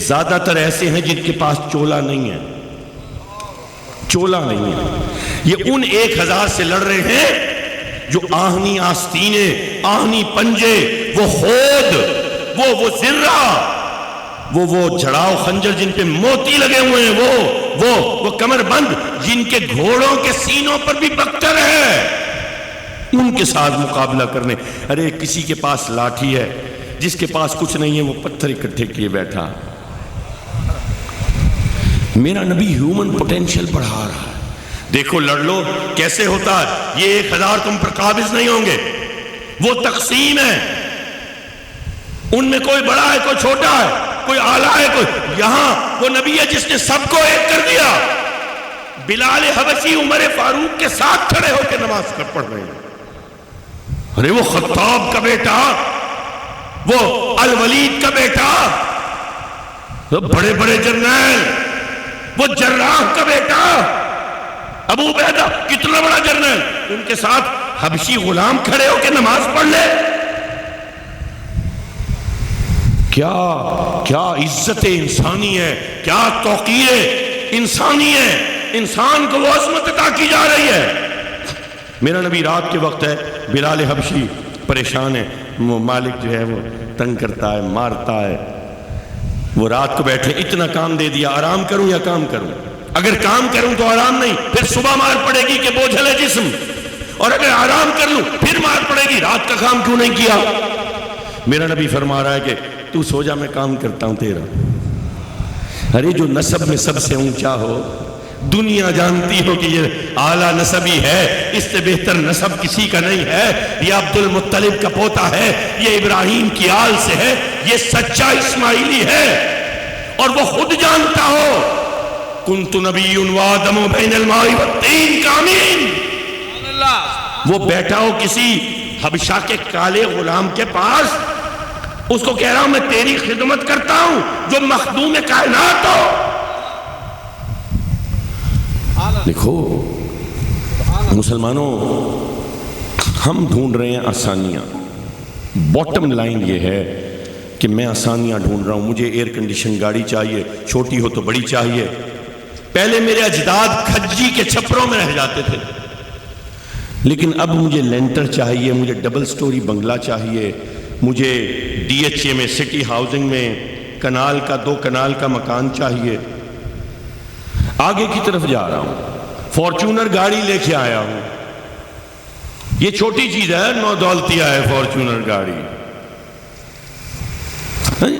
زیادہ تر ایسے ہیں جن کے پاس چولا نہیں ہے، چولا نہیں ہے۔ یہ ان 1000 سے لڑ رہے ہیں جو آہنی آستینیں، آہنی پنجے، وہ خود، وہ زرہ، وہ جھڑاؤ خنجر جن پہ موتی لگے ہوئے ہیں، وہ کمر بند جن کے گھوڑوں کے سینوں پر بھی بکتر ہے، ان کے ساتھ مقابلہ کرنے۔ ارے کسی کے پاس لاٹھی ہے، جس کے پاس کچھ نہیں ہے وہ پتھر اکٹھے کیے بیٹھا۔ میرا نبی ہیومن پوٹینشل بڑھا رہا ہے۔ دیکھو لڑ لو، کیسے ہوتا ہے؟ یہ 1000 تم پر قابض نہیں ہوں گے، وہ تقسیم ہے، ان میں کوئی بڑا ہے، کوئی چھوٹا ہے، کوئی اعلیٰ ہے، کوئی یہاں وہ نبی ہے جس نے سب کو ایک کر دیا۔ بلال حبشی عمر فاروق کے ساتھ کھڑے ہو کے نماز پڑھ رہے ہیں۔ ارے وہ خطاب کا بیٹا، وہ الولید کا بیٹا، وہ بڑے بڑے جرنیل، وہ جراح کا بیٹا ابو عبیدہ، کتنا بڑا جرنیل، ان کے ساتھ حبشی غلام کھڑے ہو کے نماز پڑھ لے۔ کیا عزت انسانی ہے، کیا توقیر انسانی ہے، انسان کو وہ عظمت عطا کی جا رہی ہے۔ میرا نبی رات کے وقت ہے، بلال حبشی پریشان ہے، وہ مالک جو ہے وہ تنگ کرتا ہے، مارتا ہے، وہ رات کو بیٹھے، اتنا کام دے دیا، آرام کروں یا کام کروں؟ اگر کام کروں تو آرام نہیں، پھر صبح مار پڑے گی کہ بوجھل ہے جسم، اور اگر آرام کر لوں پھر مار پڑے گی رات کا کام کیوں نہیں کیا۔ میرا نبی فرما رہا ہے کہ تو سو جا، میں کام کرتا ہوں تیرا۔ ارے جو نسب میں سب سے اونچا ہو، دنیا جانتی ہو کہ یہ اعلیٰ نسبی ہے، اس سے بہتر نسب کسی کا نہیں ہے، یہ عبد المطلب کا پوتا ہے، یہ ابراہیم کی آل سے ہے، یہ سچا اسماعیلی ہے، اور وہ خود جانتا ہو کنت نبی و آدم بین الماء والطین کا امین. وہ بیٹھا ہو کسی حبشہ کے کالے غلام کے پاس، اس کو کہہ رہا ہوں میں تیری خدمت کرتا ہوں جو مخدوم کائنات ہو. دیکھو مسلمانوں، ہم ڈھونڈ رہے ہیں آسانیاں. باٹم لائن یہ ہے کہ میں آسانیاں ڈھونڈ رہا ہوں. مجھے ایئر کنڈیشن گاڑی چاہیے، چھوٹی ہو تو بڑی چاہیے. پہلے میرے اجداد کھجی کے چھپروں میں رہ جاتے تھے، لیکن اب مجھے لینٹر چاہیے، مجھے ڈبل سٹوری بنگلہ چاہیے، مجھے ڈی ایچ اے میں سٹی ہاؤسنگ میں کنال کا 2 کنال کا مکان چاہیے. آگے کی طرف جا رہا ہوں، فارچونر گاڑی لے کے آیا ہوں. یہ چھوٹی چیز ہے، 9 دولتیہ ہے فارچونر گاڑی.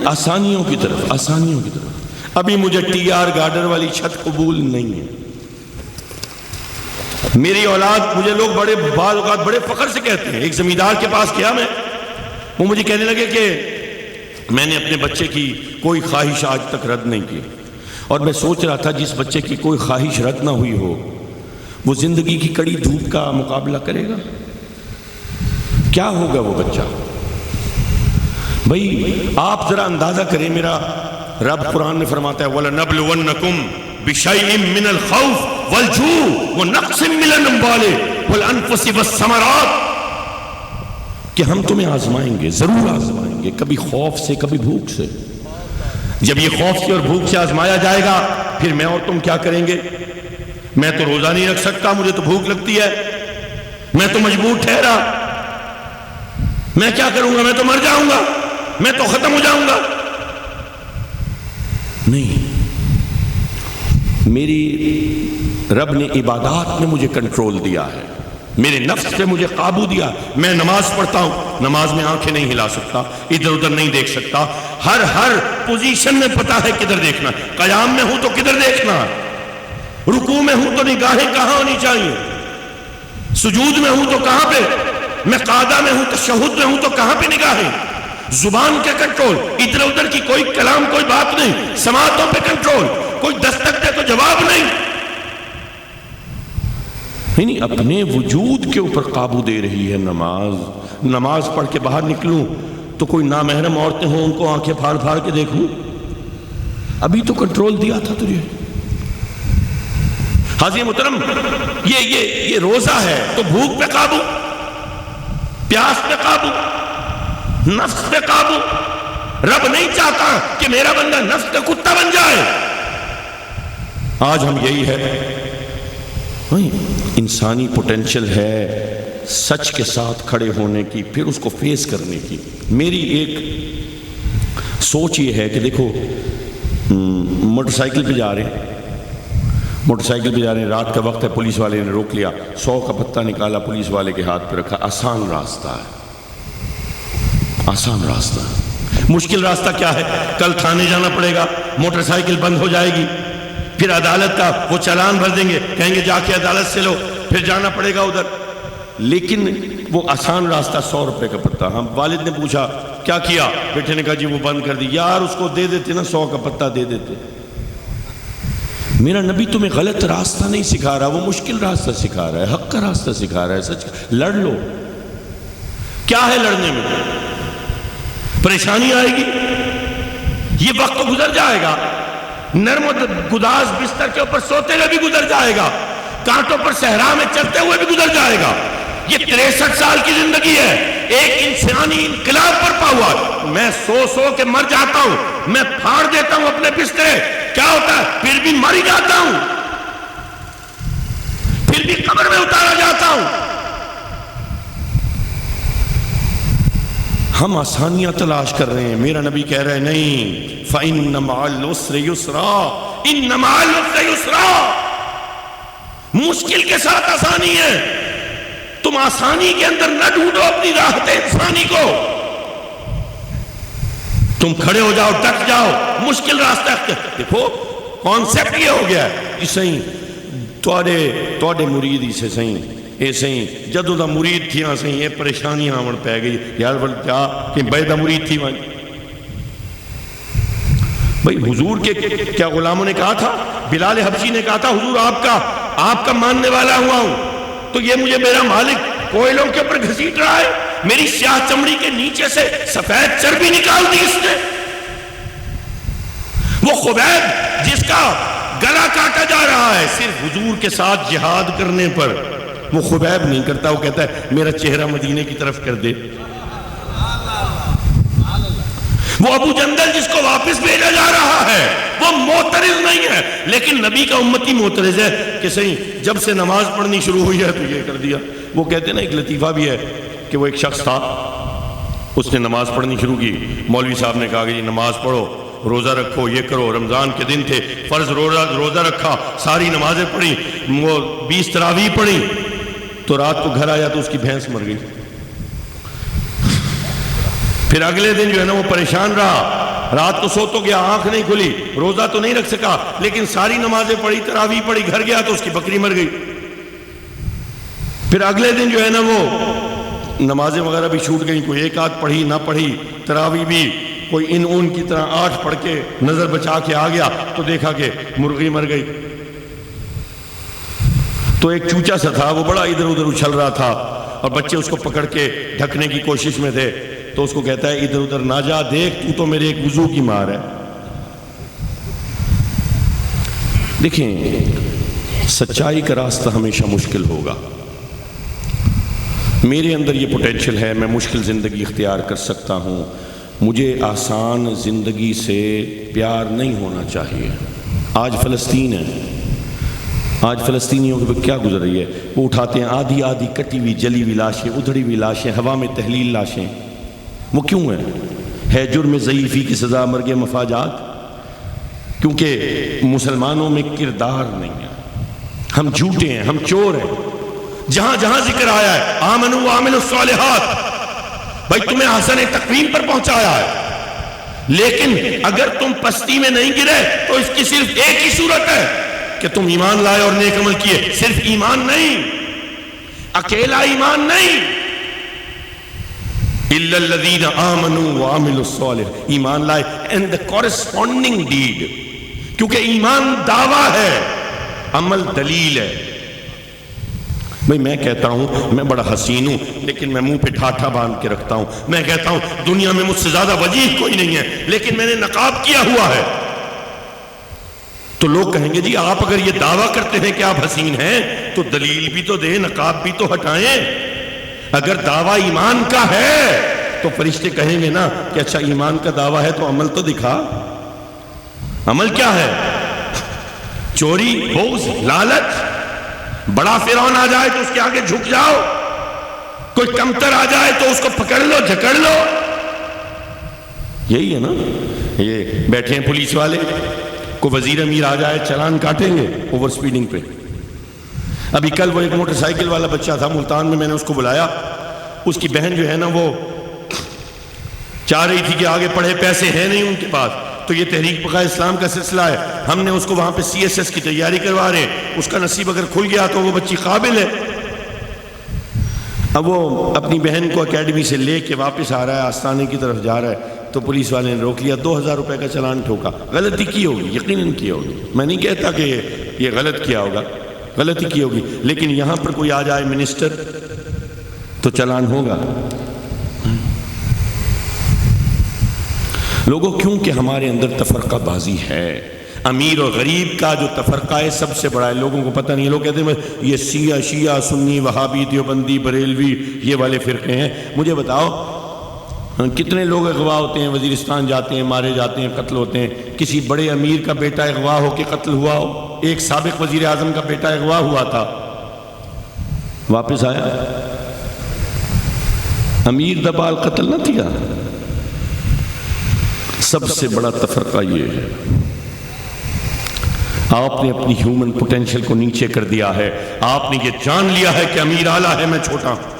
آسانیوں کی طرف، آسانیوں کی طرف. ابھی مجھے ٹی آر گارڈر والی چھت قبول نہیں ہے. میری اولاد، مجھے لوگ بڑے بعض اوقات بڑے فخر سے کہتے ہیں. ایک زمیندار کے پاس گیا میں، وہ مجھے کہنے لگے کہ میں نے اپنے بچے کی کوئی خواہش آج تک رد نہیں کی. اور میں سوچ رہا تھا جس بچے کی کوئی خواہش رد نہ ہوئی ہو وہ زندگی کی کڑی دھوپ کا مقابلہ کرے گا؟ کیا ہوگا وہ بچہ؟ بھئی آپ ذرا اندازہ کریں. میرا رب قرآن میں فرماتا ہے وَلَنَبْلُوَنَّكُمْ بِشَيْءٍ مِّنَ الْخَوْفِ وَالْجُوعِ وَنَقْصٍ مِّنَ الْأَمْوَالِ وَالْأَنفُسِ وَالثَّمَرَاتِ، کہ ہم تمہیں آزمائیں گے، ضرور آزمائیں گے، کبھی خوف سے کبھی بھوک سے. جب یہ خوف سے اور بھوک سے آزمایا جائے گا پھر میں اور تم کیا کریں گے؟ میں تو روزہ نہیں رکھ سکتا، مجھے تو بھوک لگتی ہے، میں تو مجبور ٹھہرا، میں کیا کروں گا؟ میں تو مر جاؤں گا، میں تو ختم ہو جاؤں گا. نہیں، میری رب نے عبادات میں مجھے کنٹرول دیا ہے، میرے نفس پہ مجھے قابو دیا. میں نماز پڑھتا ہوں، نماز میں آنکھیں نہیں ہلا سکتا، ادھر ادھر نہیں دیکھ سکتا. ہر پوزیشن میں پتا ہے کدھر دیکھنا. قیام میں ہوں تو کدھر دیکھنا، رکوع میں ہوں تو نگاہیں کہاں ہونی چاہیے، سجود میں ہوں تو کہاں پہ، میں قعدہ میں ہوں تشہد میں ہوں تو کہاں پہ نگاہیں. زبان کا کنٹرول، ادھر ادھر کی کوئی کلام کوئی بات نہیں. سماعتوں پہ کنٹرول، کوئی دستک دے تو جواب نہیں. نہیں، اپنے وجود کے اوپر قابو دے رہی ہے نماز. نماز پڑھ کے باہر نکلوں تو کوئی نامحرم عورتیں ہوں ان کو آنکھیں پھاڑ پھاڑ کے دیکھوں. ابھی تو کنٹرول دیا تھا تجھے. حاضر محترم، یہ روزہ ہے تو بھوک پہ قابو، پیاس پہ قابو، نفس پہ قابو. رب نہیں چاہتا کہ میرا بندہ نفس کا کتا بن جائے. آج ہم یہی ہے. انسانی پوٹینشل ہے سچ کے ساتھ کھڑے ہونے کی، پھر اس کو فیس کرنے کی. میری ایک سوچ یہ ہے کہ دیکھو موٹر سائیکل پہ جا رہے ہیں، رات کا وقت ہے، پولیس والے نے روک لیا، 100 کا پتہ نکالا، پولیس والے کے ہاتھ پہ رکھا. آسان راستہ ہے، آسان راستہ. مشکل راستہ کیا ہے؟ کل تھانے جانا پڑے گا، موٹر سائیکل بند ہو جائے گی، پھر عدالت کا وہ چالان بھر دیں گے، کہیں گے جا کے عدالت سے لو، پھر جانا پڑے گا ادھر. لیکن وہ آسان راستہ 100 روپے کا پتہ. ہم والد نے پوچھا کیا کیا؟ بیٹے نے کہا جی وہ بند کر دی. یار اس کو دے دیتے نا، 100 کا پتہ دے دیتے. میرا نبی تمہیں غلط راستہ نہیں سکھا رہا، وہ مشکل راستہ سکھا رہا ہے، حق کا راستہ سکھا رہا ہے. سچ لڑ لو. کیا ہے لڑنے میں؟ پریشانی آئے گی، یہ وقت تو گزر جائے گا. نرم و گداز بستر کے اوپر سوتے ہوئے بھی گزر جائے گا، کانٹوں پر صحرا میں چلتے ہوئے بھی گزر جائے گا. یہ 63 سال کی زندگی ہے، ایک انسانی انقلاب برپا ہوا. میں سو کے مر جاتا ہوں، میں پھاڑ دیتا ہوں اپنے بسترے، کیا ہوتا ہے؟ پھر بھی مر جاتا ہوں، پھر بھی قبر میں اتارا جاتا ہوں. ہم آسانیاں تلاش کر رہے ہیں. میرا نبی کہہ رہے ہیں نہیں، فَإِنَّ مَعَ الْعُسْرِ يُسْرًا، إِنَّ مَعَ الْعُسْرِ يُسْرًا. مشکل کے ساتھ آسانی ہے. تم آسانی کے اندر نہ ڈھونڈو اپنی راحت انسانی کو. تم کھڑے ہو جاؤ، ڈٹ جاؤ، مشکل راستہ. دیکھو کانسیپٹ یہ ہو گیا ہے سہی توڑے مرید سے سہی اے سہی جدو دا مرید تھی ہاں سہی یہ پریشانی آمن پہ گئی. یار بل کیا کہ بے دا مرید تھی وہاں بھئی حضور کے کیا غلاموں نے کہا تھا؟ بلال حبشی نے کہا تھا حضور آپ کا ماننے والا ہوا ہوں، تو یہ مجھے میرا مالک کوئلوں کے اوپر گھسیٹ رہا ہے، میری سیاہ چمڑی کے نیچے سے سفید چربی نکال دی اس نے۔ وہ خبیب جس کا گلا کاٹا جا رہا ہے صرف حضور کے ساتھ جہاد کرنے پر، وہ خبیب نہیں کرتا، وہ کہتا ہے میرا چہرہ مدینے کی طرف کر دے۔ وہ ابو جندل جس کو واپس بھیجا جا رہا ہے وہ معترض نہیں ہے، لیکن نبی کا امتی معترض ہے کہ صحیح جب سے نماز پڑھنی شروع ہوئی ہے تو یہ کر دیا۔ وہ کہتے ہیں نا ایک لطیفہ بھی ہے کہ وہ ایک شخص تھا، اس نے نماز پڑھنی شروع کی، مولوی صاحب نے کہا کہ جی نماز پڑھو، روزہ رکھو، یہ کرو، رمضان کے دن تھے، فرض روزہ رکھا، ساری نمازیں پڑھی، وہ 20 تراویح پڑھی، تو رات کو گھر آیا تو اس کی بھینس مر گئی۔ پھر اگلے دن جو ہے نا وہ پریشان رہا، رات کو سو تو گیا، آنکھ نہیں کھلی، روزہ تو نہیں رکھ سکا، لیکن ساری نمازیں پڑھی، تراویح پڑھی، گھر گیا تو اس کی بکری مر گئی۔ پھر اگلے دن جو ہے نا وہ نمازیں وغیرہ بھی چھوٹ گئی، کوئی ایک آدھ پڑھی نہ پڑھی، تراویح بھی کوئی ان اون کی طرح 8 پڑھ کے نظر بچا کے آ گیا تو دیکھا کہ مرغی مر گئی۔ تو ایک چوچا سا تھا، وہ بڑا ادھر ادھر اچھل رہا تھا اور بچے اس کو پکڑ کے ڈھکنے کی کوشش میں تھے، تو اس کو کہتا ہے ادھر ادھر نہ جا، دیکھ تو میرے ایک وضو کی مار ہے۔ دیکھیں سچائی کا راستہ ہمیشہ مشکل ہوگا، میرے اندر یہ پوٹینشل ہے، میں مشکل زندگی اختیار کر سکتا ہوں، مجھے آسان زندگی سے پیار نہیں ہونا چاہیے۔ آج فلسطین ہے، آج فلسطینیوں کے کیا گزر رہی ہے، وہ اٹھاتے ہیں آدھی آدھی کٹی ہوئی جلی ہوئی لاشیں، ادھڑی ہوئی لاشیں، ہوا میں تحلیل لاشیں، وہ کیوں ہے جرم ضعیفی کی سزا مرگ مفاجات، کیونکہ مسلمانوں میں کردار نہیں ہے، ہم جھوٹے ہیں، ہم چور ہیں۔ جہاں جہاں ذکر آیا ہے آمنوا وعملوا الصالحات، بھائی تمہیں حسن تقویم پر پہنچایا ہے، لیکن اگر تم پستی میں نہیں گرے تو اس کی صرف ایک ہی صورت ہے کہ تم ایمان لائے اور نیک عمل کیے۔ صرف ایمان نہیں، اکیلا ایمان نہیں، الا الذین آمنوا وعملوا الصالحات، ایمان لائے and the corresponding deed، کیونکہ ایمان دعویٰ ہے، عمل دلیل ہے۔ بھئی میں کہتا ہوں میں بڑا حسین ہوں، لیکن میں منہ پہ ٹھاٹھا باندھ کے رکھتا ہوں، میں کہتا ہوں دنیا میں مجھ سے زیادہ وجیح کوئی نہیں ہے، لیکن میں نے نقاب کیا ہوا ہے۔ تو لوگ کہیں گے جی آپ اگر یہ دعویٰ کرتے ہیں کہ آپ حسین ہیں تو دلیل بھی تو دیں، نقاب بھی تو ہٹائیں۔ اگر دعویٰ ایمان کا ہے تو فرشتے کہیں گے نا کہ اچھا ایمان کا دعویٰ ہے تو عمل تو دکھا، عمل کیا ہے؟ چوری، بغض، لالچ، بڑا فرعون آ جائے تو اس کے آگے جھک جاؤ، کوئی کمتر آ جائے تو اس کو پکڑ لو، جھکڑ لو۔ یہی ہے نا، یہ بیٹھے ہیں پولیس والے، کوئی وزیر امیر آ جائے چلان کاٹیں گے اوور سپیڈنگ پہ۔ ابھی کل وہ ایک موٹر سائیکل والا بچہ تھا ملتان میں نے اس کو بلایا، اس کی بہن جو ہے نا وہ چاہ رہی تھی کہ آگے پڑھے، پیسے ہیں نہیں ان کے پاس، تو یہ تحریک بقائے اسلام کا سلسلہ ہے، ہم نے اس کو وہاں پہ CSS کی تیاری کروا رہے ہیں، اس کا نصیب اگر کھل گیا تو وہ بچی قابل ہے۔ اب وہ اپنی بہن کو اکیڈمی سے لے کے واپس آ رہا ہے، آستانے کی طرف جا رہا ہے، تو پولیس والے نے روک لیا، 2000 روپے کا چلان ٹھوکا۔ غلطی کی ہوگی، یقیناً کی ہوگی، میں نہیں کہتا کہ یہ غلط کیا ہوگا، غلطی کی ہوگی، لیکن یہاں پر کوئی آ جائے منسٹر تو چلان ہوگا۔ لوگوں کیونکہ ہمارے اندر تفرقہ بازی ہے، امیر اور غریب کا جو تفرقہ ہے سب سے بڑا ہے، لوگوں کو پتہ نہیں ہے، لوگ کہتے ہیں یہ شیعہ سنی وہابی دیوبندی بریلوی یہ والے فرقے ہیں۔ مجھے بتاؤ کتنے لوگ اغوا ہوتے ہیں، وزیرستان جاتے ہیں، مارے جاتے ہیں، قتل ہوتے ہیں، کسی بڑے امیر کا بیٹا اغوا ہو کے قتل ہوا ہو، ایک سابق وزیر اعظم کا بیٹا اغوا ہوا تھا، واپس آیا، امیر دبال قتل نہ کیا۔ سب سے بڑا تفرقہ یہ ہے، آپ نے اپنی ہیومن پوٹینشل کو نیچے کر دیا ہے، آپ نے یہ جان لیا ہے کہ امیر اعلیٰ ہے، میں چھوٹا ہوں۔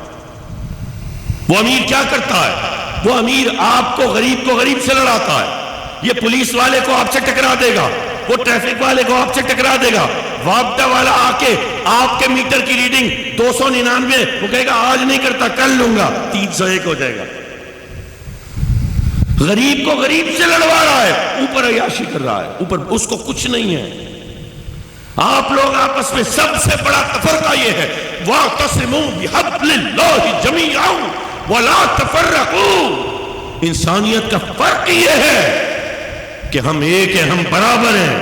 وہ امیر کیا کرتا ہے؟ وہ امیر آپ کو غریب سے لڑاتا ہے، یہ پولیس والے کو آپ سے ٹکرا دے گا، وہ ٹریفک والے کو آپ سے ٹکرا دے گا، وابدہ والا آ کے آپ کے میٹر کی ریڈنگ 299 وہ کہے گا آج نہیں کرتا کل لوں گا، 301 ہو جائے گا۔ غریب کو غریب سے لڑوا رہا ہے، اوپر عیاشی کر رہا ہے، اوپر اس کو کچھ نہیں ہے۔ آپ لوگ آپس میں سب سے بڑا تفرقہ یہ ہے، وَاعْتَصِمُوا بِحَبْلِ اللَّهِ جَمِيعًا وَلَا تَفَرَّقُوا۔ انسانیت کا فرق یہ ہے کہ ہم ایک ہیں، ہم برابر ہیں۔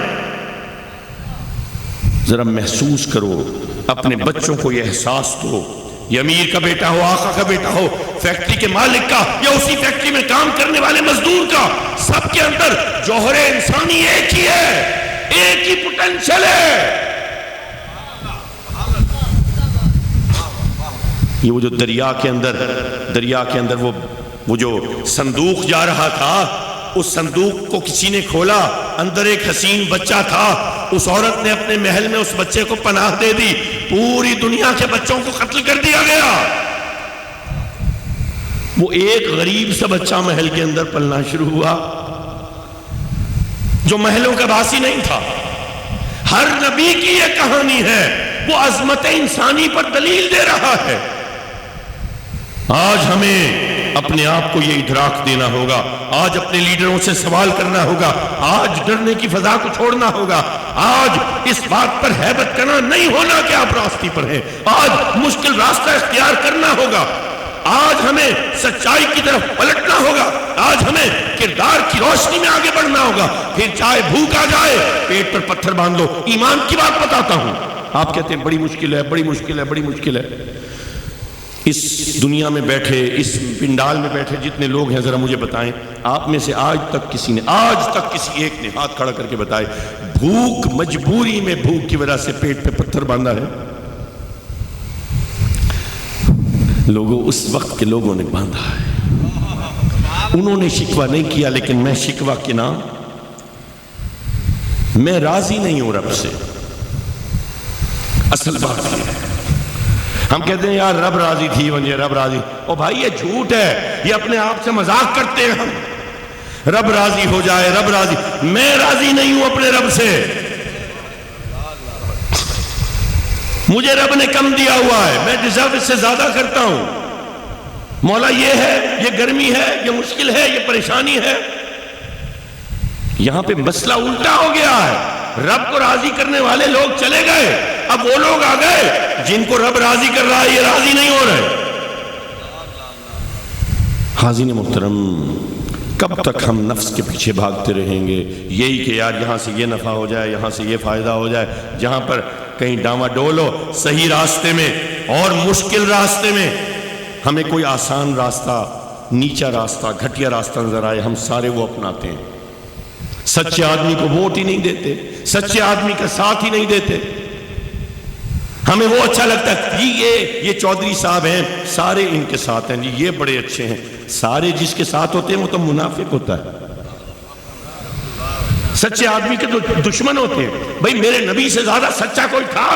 ذرا محسوس کرو، اپنے بچوں کو یہ احساس دو، یہ امیر کا بیٹا ہو، آقا کا بیٹا ہو، فیکٹری کے مالک کا یا اسی فیکٹری میں کام کرنے والے مزدور کا، سب کے اندر جوہر انسانی ایک ہی ہے، ایک ہی پوٹینشل ہے۔ یہ وہ جو دریا کے اندر وہ جو صندوق جا رہا تھا، اس صندوق کو کسی نے کھولا، اندر ایک حسین بچہ تھا، اس عورت نے اپنے محل میں اس بچے کو پناہ دے دی، پوری دنیا کے بچوں کو قتل کر دیا گیا۔ وہ ایک غریب سا بچہ محل کے اندر پلنا شروع ہوا جو محلوں کا باسی نہیں تھا۔ ہر نبی کی یہ کہانی ہے، وہ عظمت انسانی پر دلیل دے رہا ہے۔ آج ہمیں اپنے آپ کو یہ ادراک دینا ہوگا، آج اپنے لیڈروں سے سوال کرنا ہوگا، آج ڈرنے کی فضا کو چھوڑنا ہوگا، آج اس بات پر ہیبت کرنا نہیں ہونا کہ آپ راستے پر ہیں، آج مشکل راستہ اختیار کرنا ہوگا، آج ہمیں سچائی کی طرف پلٹنا ہوگا، آج ہمیں کردار کی روشنی میں آگے بڑھنا ہوگا۔ پھر چاہے بھوک آ جائے، پیٹ پر پتھر باندھ لو۔ ایمان کی بات بتاتا ہوں، آپ کہتے ہیں بڑی مشکل ہے، بڑی مشکل ہے، بڑی مشکل ہے۔ اس دنیا میں بیٹھے، اس پنڈال میں بیٹھے جتنے لوگ ہیں، ذرا مجھے بتائیں، آپ میں سے آج تک کسی ایک نے ہاتھ کھڑا کر کے بتائے بھوک، مجبوری میں بھوک کی وجہ سے پیٹ پہ پتھر باندھا ہے؟ لوگوں، اس وقت کے لوگوں نے باندھا ہے، انہوں نے شکوہ نہیں کیا، لیکن میں شکوہ کے نام، میں راضی نہیں ہوں رب سے۔ اصل بات یہ ہے، ہم کہتے ہیں یار رب راضی تھی، ونجے رب راضی، او بھائی یہ جھوٹ ہے، یہ اپنے آپ سے مذاق کرتے ہیں ہم۔ رب راضی ہو جائے، رب راضی، میں راضی نہیں ہوں اپنے رب سے، مجھے رب نے کم دیا ہوا ہے، میں ڈیزرو اس سے زیادہ کرتا ہوں۔ مولا یہ ہے، یہ گرمی ہے، یہ مشکل ہے، یہ پریشانی ہے۔ یہاں پہ مسئلہ الٹا ہو گیا ہے، رب کو راضی کرنے والے لوگ چلے گئے، اب وہ لوگ آ گئے جن کو رب راضی کر رہا ہے، یہ راضی نہیں ہو رہے۔ حاضرین محترم، کب تک ہم نفس کے پیچھے بھاگتے رہیں گے؟ یہی کہ یار یہاں سے یہ نفع ہو جائے، یہاں سے یہ فائدہ ہو جائے، جہاں پر کہیں ڈاما ڈول ہو، صحیح راستے میں اور مشکل راستے میں ہمیں کوئی آسان راستہ، نیچا راستہ، گھٹیا راستہ نظر آئے، ہم سارے وہ اپناتے ہیں۔ سچے آدمی کو ووٹ ہی نہیں دیتے، سچے آدمی کا ساتھ ہی نہیں دیتے۔ ہمیں وہ اچھا لگتا ہے جی یہ چودھری صاحب ہیں، سارے ان کے ساتھ ہیں جی، یہ بڑے اچھے ہیں۔ سارے جس کے ساتھ ہوتے ہیں وہ تو منافق ہوتا ہے، سچے آدمی کے تو دشمن ہوتے ہیں۔ بھئی میرے نبی سے زیادہ سچا کوئی تھا؟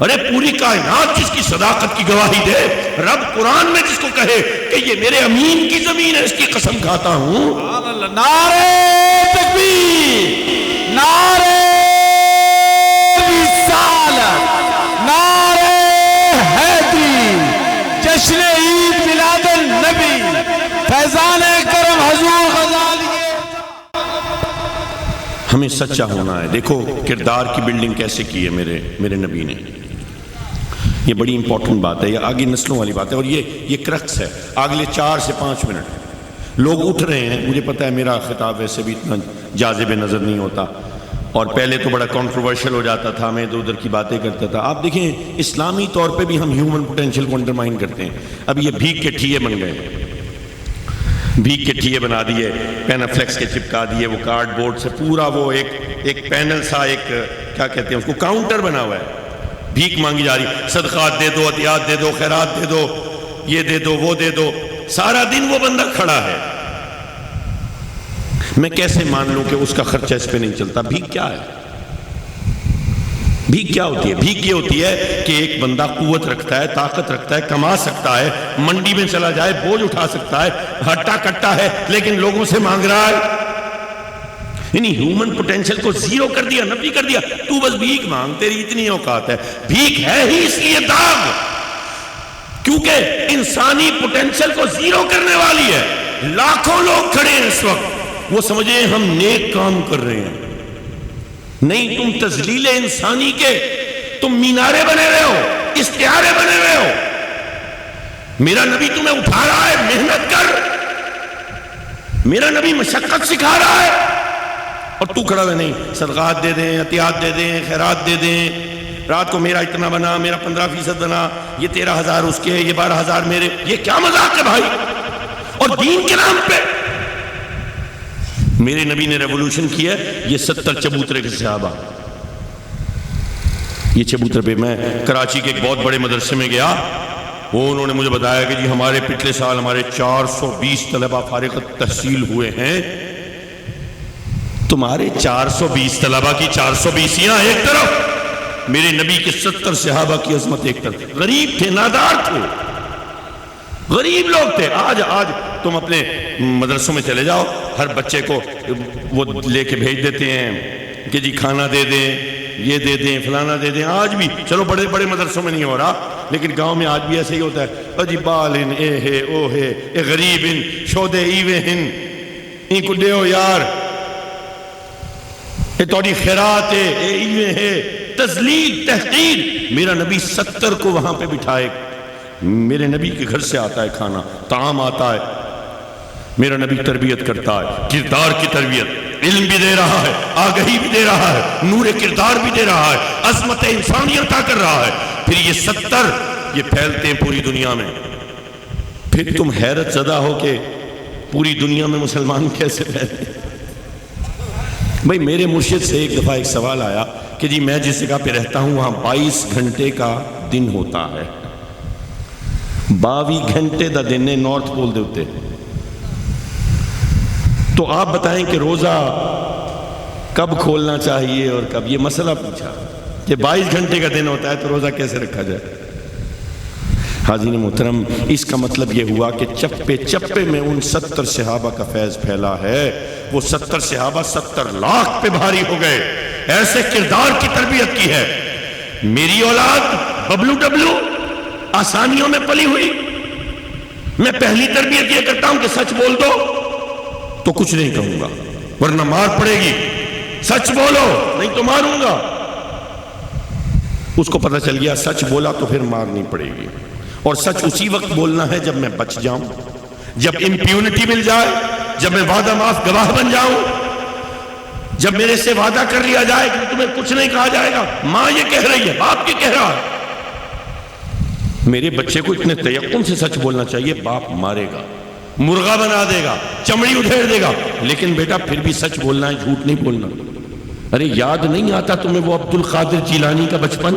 ارے پوری کائنات جس کی صداقت کی گواہی دے، رب قرآن میں جس کو کہے کہ یہ میرے امین کی زمین ہے، اس کی قسم کھاتا ہوں۔ نعرہ تکبیر، نعرہ رسالت، نعرہ حیدری، جشن عید میلاد النبی، فیضان کرم حضور غزالی۔ ہمیں سچا ہونا ہے۔ دیکھو کردار کی بلڈنگ کیسے کی ہے میرے نبی نے، یہ بڑی امپورٹنٹ بات ہے، یہ آگے نسلوں والی بات ہے، اور یہ کرکس ہے۔ اگلے 4 سے 5 منٹ لوگ اٹھ رہے ہیں، مجھے پتا ہے میرا خطاب ویسے بھی اتنا جاذب نظر نہیں ہوتا، اور پہلے تو بڑا کنٹروورشل ہو جاتا تھا، میں ادھر کی باتیں کرتا تھا۔ آپ دیکھیں اسلامی طور پہ بھی ہم ہیومن پوٹینشل کو انڈرمائن کرتے ہیں۔ اب یہ بھیک کے ٹھیے بن گئے، بھیک کے ٹھیے بنا دیے، پینافلیکس کے چپکا دیے، وہ کارڈ بورڈ سے پورا وہ ایک پینل سا، ایک کیا کہتے ہیں اس کو، کاؤنٹر بنا ہوا ہے، بھیک مانگی جا رہی، صدقات دے دو، عطیات دے دو، خیرات دے دو، یہ دے دو، وہ دے دو، سارا دن وہ بندہ کھڑا ہے۔ میں کیسے مان لوں کہ اس کا خرچہ اس پہ نہیں چلتا؟ بھیک کیا ہے؟ بھیک کیا ہوتی ہے؟ بھیک یہ ہوتی ہے کہ ایک بندہ قوت رکھتا ہے، طاقت رکھتا ہے، کما سکتا ہے، منڈی میں چلا جائے بوجھ اٹھا سکتا ہے، ہٹا کٹا ہے، لیکن لوگوں سے مانگ رہا ہے۔ یعنی ہیومن پوٹینشل کو زیرو کر دیا، نفی کر دیا، تو بس بھیک مانگ، تیری اتنی اوقات ہے۔ بھیک ہے ہی اس لیے داغ، کیونکہ انسانی پوٹینشل کو زیرو کرنے والی ہے۔ لاکھوں لوگ کھڑے ہیں اس وقت، وہ سمجھیں ہم نیک کام کر رہے ہیں. نہیں، تم تذلیل انسانی کے تم مینارے بنے ہوئے ہو، استعارے بنے ہوئے ہو. میرا نبی تمہیں اٹھا رہا ہے، محنت کر. میرا نبی مشقت سکھا رہا ہے اور تو کھڑا ہے نہیں صدقات دے دیں، عطیات دے دیں، خیرات دے دیں. رات کو میرا اتنا بنا، میرا 15% بنا، یہ 13,000 اس کے، یہ 12,000 میرے. یہ کیا مذاق ہے بھائی؟ اور دین کے نام پہ میرے نبی نے ریولوشن کیا ہے. یہ 70 چبوترے کے صحابہ، یہ چبوترے پہ میں کراچی کے ایک بہت بڑے مدرسے میں گیا، وہ انہوں نے مجھے بتایا کہ جی ہمارے پچھلے سال ہمارے 420 طلبہ فارغ تحصیل ہوئے ہیں. تمہارے 420 طلبہ کی 420 ایک طرف، میرے نبی کے 70 صحابہ کی عظمت ایک طرف. غریب تھے، نادار تھے، غریب لوگ تھے. آج تم اپنے مدرسوں میں چلے جاؤ، ہر بچے کو وہ لے کے بھیج دیتے ہیں کہ جی کھانا دے دیں، یہ دے دیں، فلانا دے دیں. آج بھی چلو بڑے بڑے مدرسوں میں نہیں ہو رہا، لیکن گاؤں میں آج بھی ایسے ہی ہوتا ہے. اجی بالن اے ہے او ہے اے غریبن شودے ایوے ہن این کو دیو یار، اے توڑی خیرات ہے، اے ایوے ہے. تذلیل، تحقیر. میرا نبی 70 کو وہاں پہ بٹھائے. میرے نبی کے گھر سے آتا ہے کھانا، طعام آتا ہے. میرا نبی تربیت کرتا ہے، کردار کی تربیت. علم بھی دے رہا ہے، آگہی بھی دے رہا ہے، نور کردار بھی دے رہا ہے، عظمت انسانی عطا کر رہا ہے. پھر یہ 70 یہ پھیلتے ہیں پوری دنیا میں. پھر تم حیرت زدہ ہو کہ پوری دنیا میں مسلمان کیسے پھیلتے ہیں. بھئی میرے مرشد سے ایک دفعہ ایک سوال آیا کہ جی میں جس جگہ پہ رہتا ہوں وہاں 22 گھنٹے کا دن ہوتا ہے. 22 گھنٹے دا دن ہے نارتھ پول دے ہوتے. تو آپ بتائیں کہ روزہ کب کھولنا چاہیے اور کب؟ یہ مسئلہ پوچھا کہ 22 گھنٹے کا دن ہوتا ہے تو روزہ کیسے رکھا جائے. حاضرین محترم، اس کا مطلب یہ ہوا کہ چپے چپے میں ان 70 صحابہ کا فیض پھیلا ہے. وہ 70 صحابہ 70 لاکھ پہ بھاری ہو گئے. ایسے کردار کی تربیت کی ہے. میری اولاد ببلو ڈبلو آسانیوں میں پلی ہوئی. میں پہلی تربیت یہ کرتا ہوں کہ سچ بول دو تو کچھ نہیں کہوں گا ورنہ مار پڑے گی. سچ بولو نہیں تو ماروں گا. اس کو پتہ چل گیا سچ بولا تو پھر مارنی پڑے گی. اور سچ اسی وقت بولنا ہے جب میں بچ جاؤں، جب امپیونٹی مل جائے، جب میں وعدہ معاف گواہ بن جاؤں، جب میرے سے وعدہ کر لیا جائے کہ تمہیں کچھ نہیں کہا جائے گا. ماں یہ کہہ رہی ہے، باپ یہ کہہ رہا ہے. میرے بچے کو اتنے تیقن سے سچ بولنا چاہیے. باپ مارے گا، مرغا بنا دے گا، چمڑی ادھیڑ دے گا، لیکن بیٹا پھر بھی سچ بولنا ہے، جھوٹ نہیں بولنا. ارے یاد نہیں آتا تمہیں وہ عبد القادر جیلانی کا بچپن؟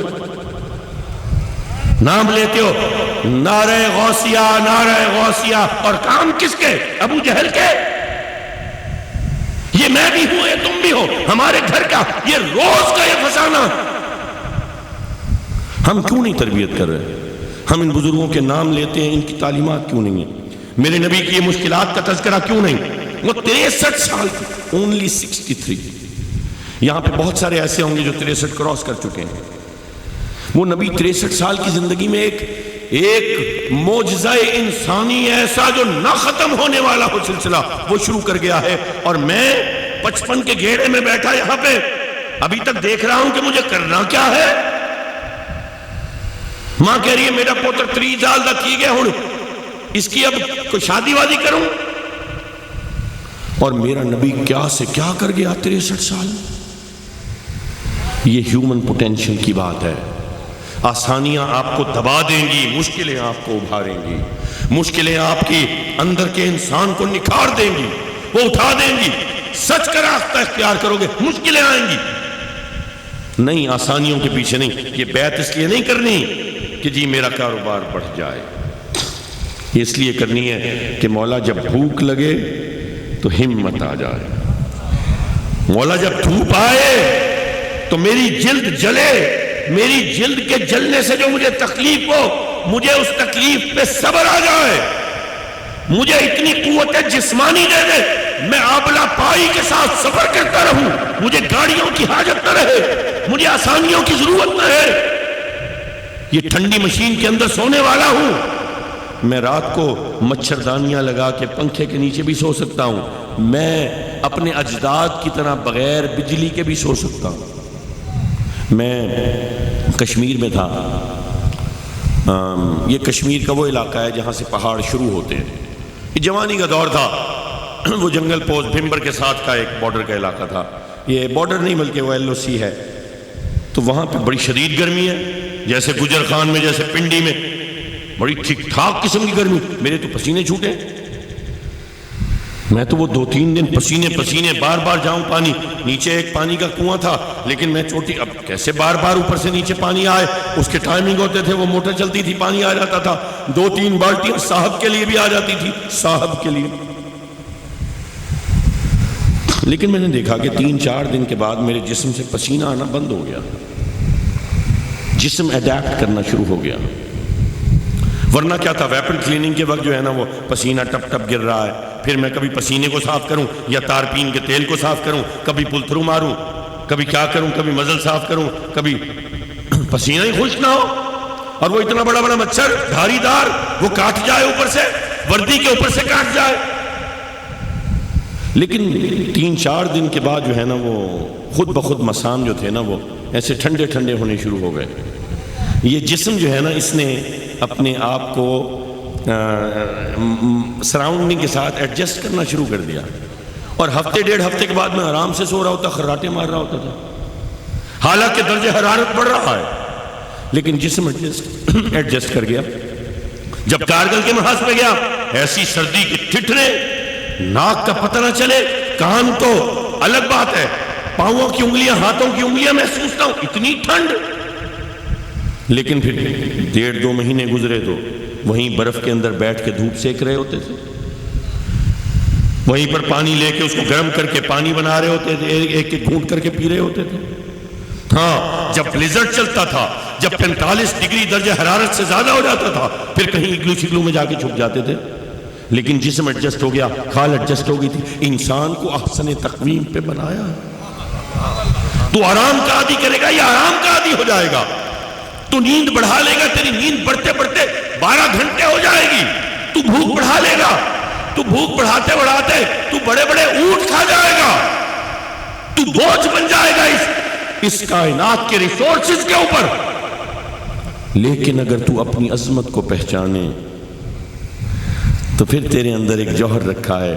نام لیتے ہو نعرہ غوثیہ، نعرہ غوثیہ، اور کام کس کے؟ ابو جہل کے. یہ میں بھی ہوں، یہ تم بھی ہو، ہمارے گھر کا یہ روز کا یہ فسانہ. ہم کیوں نہیں تربیت کر رہے؟ ہم ان بزرگوں کے نام لیتے ہیں، ان کی تعلیمات کیوں نہیں ہیں؟ میرے نبی کی یہ مشکلات کا تذکرہ کیوں نہیں؟ وہ 63 سال کی، اونلی 63. یہاں پہ بہت سارے ایسے ہوں گے جو 63 کراس کر چکے ہیں. وہ نبی 63 سال کی زندگی میں ایک معجزہ انسانی ایسا جو نہ ختم ہونے والا ہو سلسلہ وہ شروع کر گیا ہے. اور میں 55 کے گھیڑے میں بیٹھا یہاں پہ ابھی تک دیکھ رہا ہوں کہ مجھے کرنا کیا ہے. ماں کہہ رہی ہے میرا پوتر 3 سال دا کی گیا ہوں، اس کی اب کوئی شادی وادی کروں. اور میرا نبی کیا سے کیا کر گیا 63 سال. یہ ہیومن پوٹینشل کی بات ہے. آسانیاں آپ کو دبا دیں گی، مشکلیں آپ کو ابھاریں گی. مشکلیں آپ کی اندر کے انسان کو نکھار دیں گی، وہ اٹھا دیں گی. سچ کا راستہ اختیار کرو گے، مشکلیں آئیں گی. نہیں، آسانیوں کے پیچھے نہیں. یہ بیعت اس لیے نہیں کرنی کہ جی میرا کاروبار بڑھ جائے. اس لیے کرنی ہے کہ مولا جب بھوک لگے تو ہمت آ جائے. مولا جب دھوپ آئے تو میری جلد جلے. میری جلد کے جلنے سے جو مجھے تکلیف ہو، مجھے اس تکلیف پہ صبر آ جائے. مجھے اتنی قوت جسمانی دے دے میں آبلا پائی کے ساتھ سفر کرتا رہوں. مجھے گاڑیوں کی حاجت نہ رہے، مجھے آسانیوں کی ضرورت نہ رہے. یہ ٹھنڈی مشین کے اندر سونے والا ہوں، میں رات کو مچھردانیاں لگا کے پنکھے کے نیچے بھی سو سکتا ہوں، میں اپنے اجداد کی طرح بغیر بجلی کے بھی سو سکتا ہوں۔ میں کشمیر میں تھا، یہ کشمیر کا وہ علاقہ ہے جہاں سے پہاڑ شروع ہوتے ہیں، یہ جوانی کا دور تھا، وہ جنگل پوسٹ بھمبر کے ساتھ کا ایک بارڈر کا علاقہ تھا، یہ بارڈر نہیں بلکہ وہ LOC ہے، تو وہاں پہ بڑی شدید گرمی ہے، جیسے گجر خان میں، جیسے پنڈی میں، بڑی ٹھیک ٹھاک قسم کی گرمی، میرے تو پسینے چھوٹے، میں تو وہ 2-3 دن پسینے بار بار جاؤں پانی، نیچے ایک پانی کا کنواں تھا لیکن میں چوٹی، اب کیسے بار بار اوپر سے نیچے پانی آئے، اس کے ٹائمنگ ہوتے تھے، وہ موٹر چلتی تھی، پانی آ جاتا تھا، 2-3 بالٹیاں صاحب کے لیے بھی آ جاتی تھی، صاحب کے لیے۔ لیکن میں نے دیکھا کہ 3-4 دن کے بعد میرے جسم سے پسینہ آنا بند ہو گیا، جسم اڈیپٹ کرنا شروع ہو گیا، ورنہ کیا تھا، ویپن کلیننگ کے وقت جو ہے نا وہ پسینہ ٹپ ٹپ گر رہا ہے، پھر میں کبھی پسینے کو صاف کروں یا تارپین کے تیل کو صاف کروں، کبھی پل تھرو ماروں، کبھی کیا کروں، کبھی مزل صاف کروں، کبھی پسینہ ہی خشک نہ ہو، اور وہ اتنا بڑا بڑا مچھر دھاری دار، وہ کاٹ جائے اوپر سے، وردی کے اوپر سے کاٹ جائے۔ لیکن 3-4 دن کے بعد جو ہے نا وہ خود بخود مسام جو تھے نا وہ ایسے ٹھنڈے ٹھنڈے ہونے شروع ہو گئے، یہ جسم جو ہے نا اس نے اپنے آپ کو سراؤنڈنگ کے ساتھ ایڈجسٹ کرنا شروع کر دیا، اور ہفتے 1.5 ہفتے کے بعد میں آرام سے سو رہا ہوتا، خراٹے مار رہا ہوتا تھا، حالانکہ درجہ حرارت بڑھ رہا ہے، لیکن جسم ایڈجسٹ کر گیا۔ جب کارگل کے محاذ پہ گیا، ایسی سردی کی ٹھٹھرے، ناک کا پتہ نہ چلے، کان تو الگ بات ہے، پاؤں کی انگلیاں، ہاتھوں کی انگلیاں محسوس ہوں، اتنی ٹھنڈ۔ لیکن پھر 1.5-2 مہینے گزرے تو وہیں برف کے اندر بیٹھ کے دھوپ سیک رہے ہوتے تھے، وہیں پر پانی لے کے اس کو گرم کر کے پانی بنا رہے ہوتے تھے، ایک ایک گھونٹ کر کے پی رہے ہوتے تھے۔ ہاں، جب بلیزرڈ چلتا تھا، جب 45 ڈگری درجہ حرارت سے زیادہ ہو جاتا تھا، پھر کہیں اگلو شگلو میں جا کے چھپ جاتے تھے، لیکن جسم ایڈجسٹ ہو گیا، کھال ایڈجسٹ ہو گئی تھی۔ انسان کو احسن تقویم پہ بنایا، تو آرام کا عادی کرے گا یا آرام کا عادی ہو جائے گا، تو نیند بڑھا لے گا، تیری نیند بڑھتے بڑھتے 12 گھنٹے ہو جائے گی، تو بھوک بڑھا لے گا، تو بھوک بڑھاتے بڑھاتے تو بڑے بڑے اونٹ کھا جائے گا، تو بوجھ بن جائے گا اس کائنات کے ریسورسز کے اوپر۔ لیکن اگر تو اپنی عظمت کو پہچانے تو پھر تیرے اندر ایک جوہر رکھا ہے،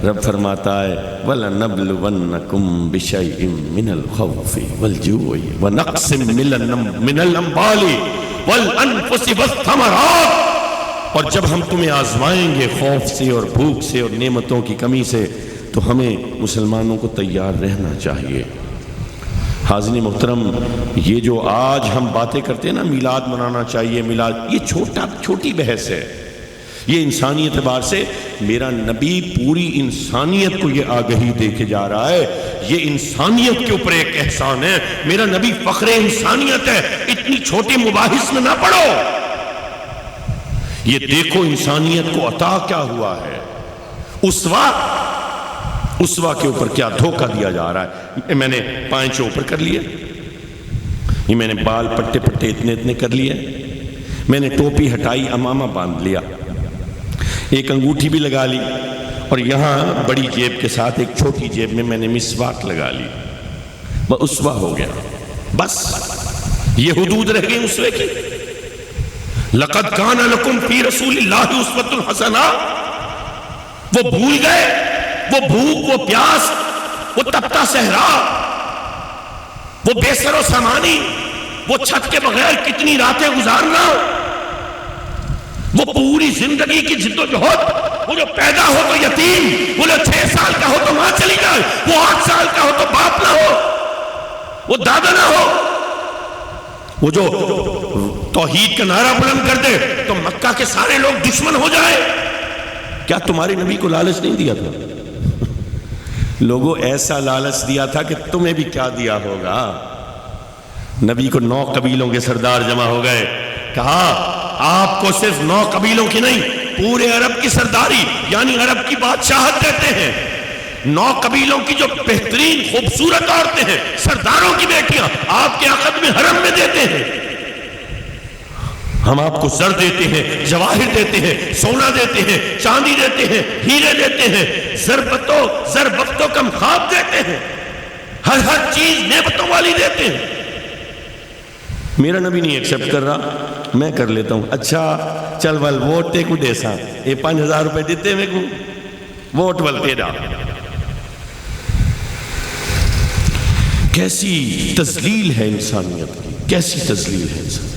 رب فرماتا ہے وَلَنَبْلُوَنَّكُمْ بِشَيْءٍ مِّنَ الْخَوْفِ وَالْجُوعِ وَنَقْصٍ مِّنَ الْأَمْوَالِ وَالْأَنفُسِ وَالثَّمَرَاتِ، اور جب ہم تمہیں آزمائیں گے خوف سے اور بھوک سے اور نعمتوں کی کمی سے، تو ہمیں مسلمانوں کو تیار رہنا چاہیے۔ حاضرین محترم، یہ جو آج ہم باتیں کرتے ہیں نا، میلاد منانا چاہیے، میلاد، یہ چھوٹی بحث ہے، یہ انسانی اعتبار سے میرا نبی پوری انسانیت کو یہ آگہی دے کے جا رہا ہے، یہ انسانیت کے اوپر ایک احسان ہے، میرا نبی فخر انسانیت ہے، اتنی چھوٹی مباحث میں نہ پڑو، یہ دیکھو انسانیت کو عطا کیا ہوا ہے، اسوا کے اوپر کیا دھوکہ دیا جا رہا ہے۔ میں نے پانچ اوپر کر لیے، یہ میں نے بال پٹے پٹے اتنے کر لیے، میں نے ٹوپی ہٹائی، امامہ باندھ لیا، ایک انگوٹھی بھی لگا لی، اور یہاں بڑی جیب کے ساتھ ایک چھوٹی جیب میں میں نے مسواک لگا لی، وہ اسوا ہو گیا، بس یہ حدود رہ گئی اسوے کی۔ لَقَدْ كَانَ لَكُمْ فِي رَسُولِ اللَّهِ أُسْوَةٌ حَسَنَةٌ، وہ بھول گئے، وہ بھوک، وہ پیاس، وہ تپتا صحرا، وہ بے سر و سامانی، وہ چھت کے بغیر کتنی راتیں گزارنا، وہ پوری زندگی کی جد و جہد، وہ جو پیدا ہو تو یتیم، وہ جو 6 سال کا ہو تو ماں چلی جائے، وہ 8 سال کا ہو تو باپ نہ ہو، وہ دادا نہ ہو، وہ جو توحید کا نعرہ بلند کر دے تو مکہ کے سارے لوگ دشمن ہو جائے۔ کیا تمہارے نبی کو لالچ نہیں دیا تھا؟ لوگوں ایسا لالچ دیا تھا کہ تمہیں بھی کیا دیا ہوگا۔ نبی کو 9 قبیلوں کے سردار جمع ہو گئے، کہا آپ کو صرف 9 قبیلوں کی نہیں، پورے عرب کی سرداری، یعنی عرب کی بادشاہت دیتے ہیں۔ 9 قبیلوں کی جو بہترین خوبصورت عورتیں ہیں، سرداروں کی بیٹیاں آپ کے عقد میں حرم میں دیتے ہیں۔ ہم آپ کو زر دیتے ہیں، جواہر دیتے ہیں، سونا دیتے ہیں، چاندی دیتے ہیں، ہیرے دیتے ہیں، زر وقتوں کم خواب دیتے ہیں، ہر چیز نعمتوں والی دیتے ہیں. میرا نبی نہیں ایکسپٹ کر رہا، میں کر لیتا ہوں. اچھا چل ول ووٹ تے کو دے سا، یہ 5,000 روپے دیتے میں کو ووٹ ول تیرا. کیسی تذلیل ہے انسانیت کی، کیسی تذلیل ہے انسان.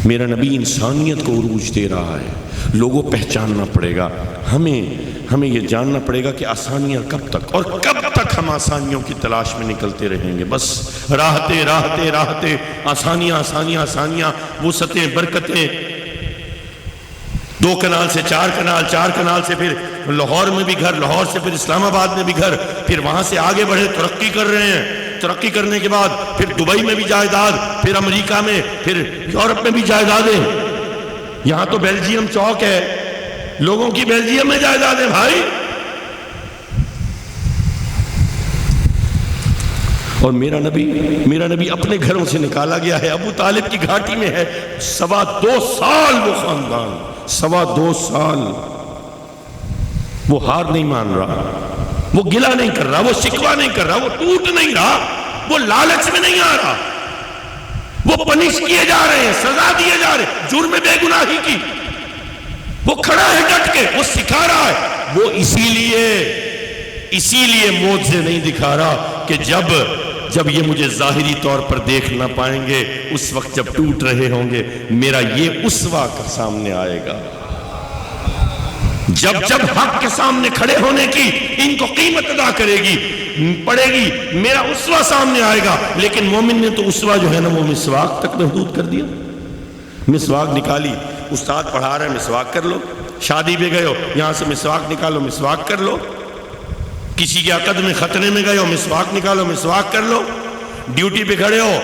میرا نبی انسانیت کو عروج دے رہا ہے. لوگوں پہچاننا پڑے گا، ہمیں یہ جاننا پڑے گا کہ آسانیاں کب تک اور کب تک ہم آسانیوں کی تلاش میں نکلتے رہیں گے. بس راحتے آسانیاں وسعتیں، برکتیں. 2 کنال سے 4 کنال، 4 کنال سے پھر لاہور میں بھی گھر، لاہور سے پھر اسلام آباد میں بھی گھر، پھر وہاں سے آگے بڑھے، ترقی کر رہے ہیں. ترقی کرنے کے بعد پھر دبئی میں بھی جائیداد، پھر امریکہ میں، پھر یورپ میں بھی جائیدادیں. یہاں تو بیلجیم چوک ہے، لوگوں کی بیلجیم میں جائیدادیں بھائی. اور میرا نبی اپنے گھروں سے نکالا گیا ہے، ابو طالب کی گھاٹی میں ہے. 2.25 سال وہ خاندان، 2.25 سال وہ ہار نہیں مان رہا، وہ گلہ نہیں کر رہا، وہ شکوہ نہیں کر رہا، وہ ٹوٹ نہیں رہا، وہ لالچ میں نہیں آ رہا. وہ پنش کیے جا رہے ہیں، سزا دیے جا رہے ہیں جرم بے گناہی کی. وہ کھڑا ہے ڈٹ کے، وہ سکھا رہا ہے. وہ اسی لیے معجزے نہیں دکھا رہا کہ جب یہ مجھے ظاہری طور پر دیکھ نہ پائیں گے، اس وقت جب ٹوٹ رہے ہوں گے، میرا یہ اسوہ سامنے آئے گا. جب حق کے سامنے کھڑے ہونے کی ان کو قیمت ادا پڑے گی، میرا اسوہ سامنے آئے گا. لیکن مومن نے تو اسوہ جو ہے نا وہ مسواک تک محدود کر دیا. مسواک نکالی، استاد پڑھا رہے ہیں، مسواک کر لو. شادی پہ گئے ہو، یہاں سے مسواک نکالو، مسواک کر لو. کسی کے عقد میں خطرے میں گئے ہو، مسواک نکالو، مسواک کر لو. ڈیوٹی پہ کھڑے ہو،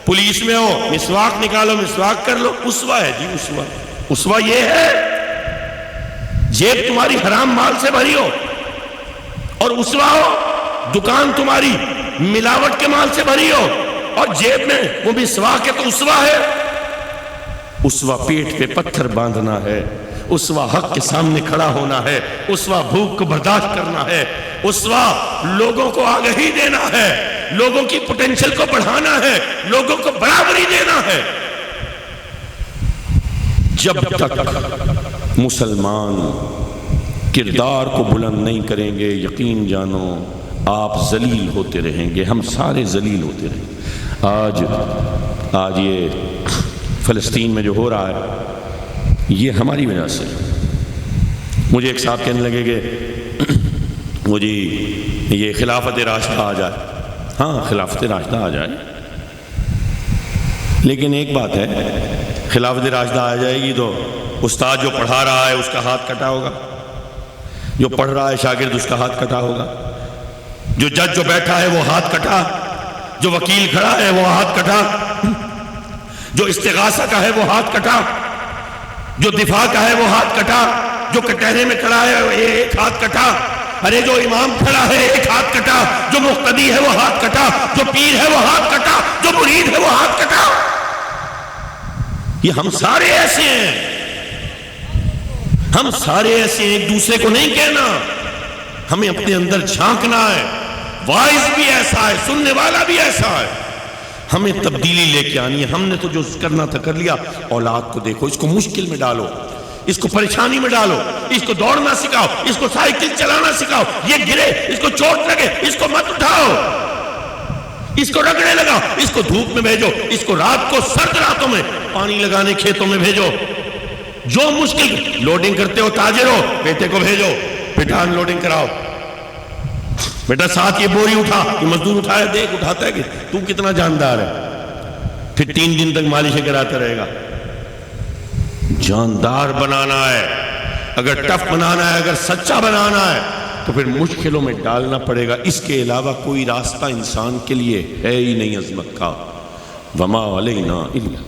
پولیس میں ہو، مسواک نکالو، مسواک کر لو. اسوہ ہے جی، اسوہ یہ ہے جیب تمہاری حرام مال سے بھری ہو، اور اسوہ ہو دکان تمہاری ملاوٹ کے مال سے بھری ہو، اور جیب میں وہ مسواک ہے تو اسوہ ہے. اسوہ پیٹ پہ پتھر باندھنا ہے، اسوہ حق کے سامنے کھڑا ہونا ہے، اسوہ بھوک کو برداشت کرنا ہے، اسوہ لوگوں کو آگہی دینا ہے، لوگوں کی پوٹینشل کو بڑھانا ہے، لوگوں کو برابری دینا ہے. جب تک مسلمان کردار کو بلند نہیں کریں گے، یقین جانو آپ ذلیل ہوتے رہیں گے، ہم سارے ذلیل ہوتے رہیں گے. آج یہ فلسطین میں جو ہو رہا ہے یہ ہماری وجہ سے. مجھے ایک صاحب کہنے لگے کہ مجھے یہ خلافت راشدہ آ جائے. ہاں خلافت راشدہ آ جائے، لیکن ایک بات ہے، خلافت راشدہ آ جائے گی تو استاد جو پڑھا رہا ہے اس کا ہاتھ کٹا ہوگا، جو پڑھ رہا ہے شاگرد اس کا ہاتھ کٹا ہوگا، جو جج جو بیٹھا ہے وہ ہاتھ کٹا، جو وکیل کھڑا ہے وہ ہاتھ کٹا، جو استغاثہ کا ہے وہ ہاتھ کٹا، جو دفاع کا ہے وہ ہاتھ کٹا، جو کٹہرے میں کھڑا ہے ایک ہاتھ کٹا. ارے جو امام کھڑا ہے ایک ہاتھ کٹا، جو مقتدی ہے وہ ہاتھ کٹا، جو پیر ہے وہ ہاتھ کٹا، جو مرید ہے وہ ہاتھ کٹا. یہ ہم سارے ایسے ہیں، ہم سارے ایسے ہیں. ایک دوسرے کو نہیں کہنا، ہمیں اپنے اندر جھانکنا ہے. وائز بھی ایسا ہے، سننے والا بھی ایسا ہے. ہمیں تبدیلی لے کے آنی ہے. ہم نے تو جو کرنا تھا کر لیا. اولاد کو دیکھو، اس کو مشکل میں ڈالو، اس کو پریشانی میں ڈالو، اس کو دوڑنا سکھاؤ، اس کو سائیکل چلانا سکھاؤ. یہ گرے، اس کو چوٹ لگے، اس کو مت اٹھاؤ، اس کو رگڑے لگاؤ، اس کو دھوپ میں بھیجو، اس کو رات کو سرد راتوں میں پانی لگانے کھیتوں میں بھیجو. جو مشکل لوڈنگ کرتے ہو تاجر ہو، بیٹے کو بھیجو، پٹھان لوڈنگ کراؤ. بیٹا ساتھ یہ بوری اٹھا، یہ مزدور اٹھایا، دیکھ اٹھاتا ہے کہ تو کتنا جاندار ہے. پھر 3 دن تک مالشیں کراتا رہے گا. جاندار بنانا ہے، اگر ٹف بنانا ہے، اگر سچا بنانا ہے تو پھر مشکلوں میں ڈالنا پڑے گا. اس کے علاوہ کوئی راستہ انسان کے لیے ہے ہی نہیں عظمت کا. وما علینا الا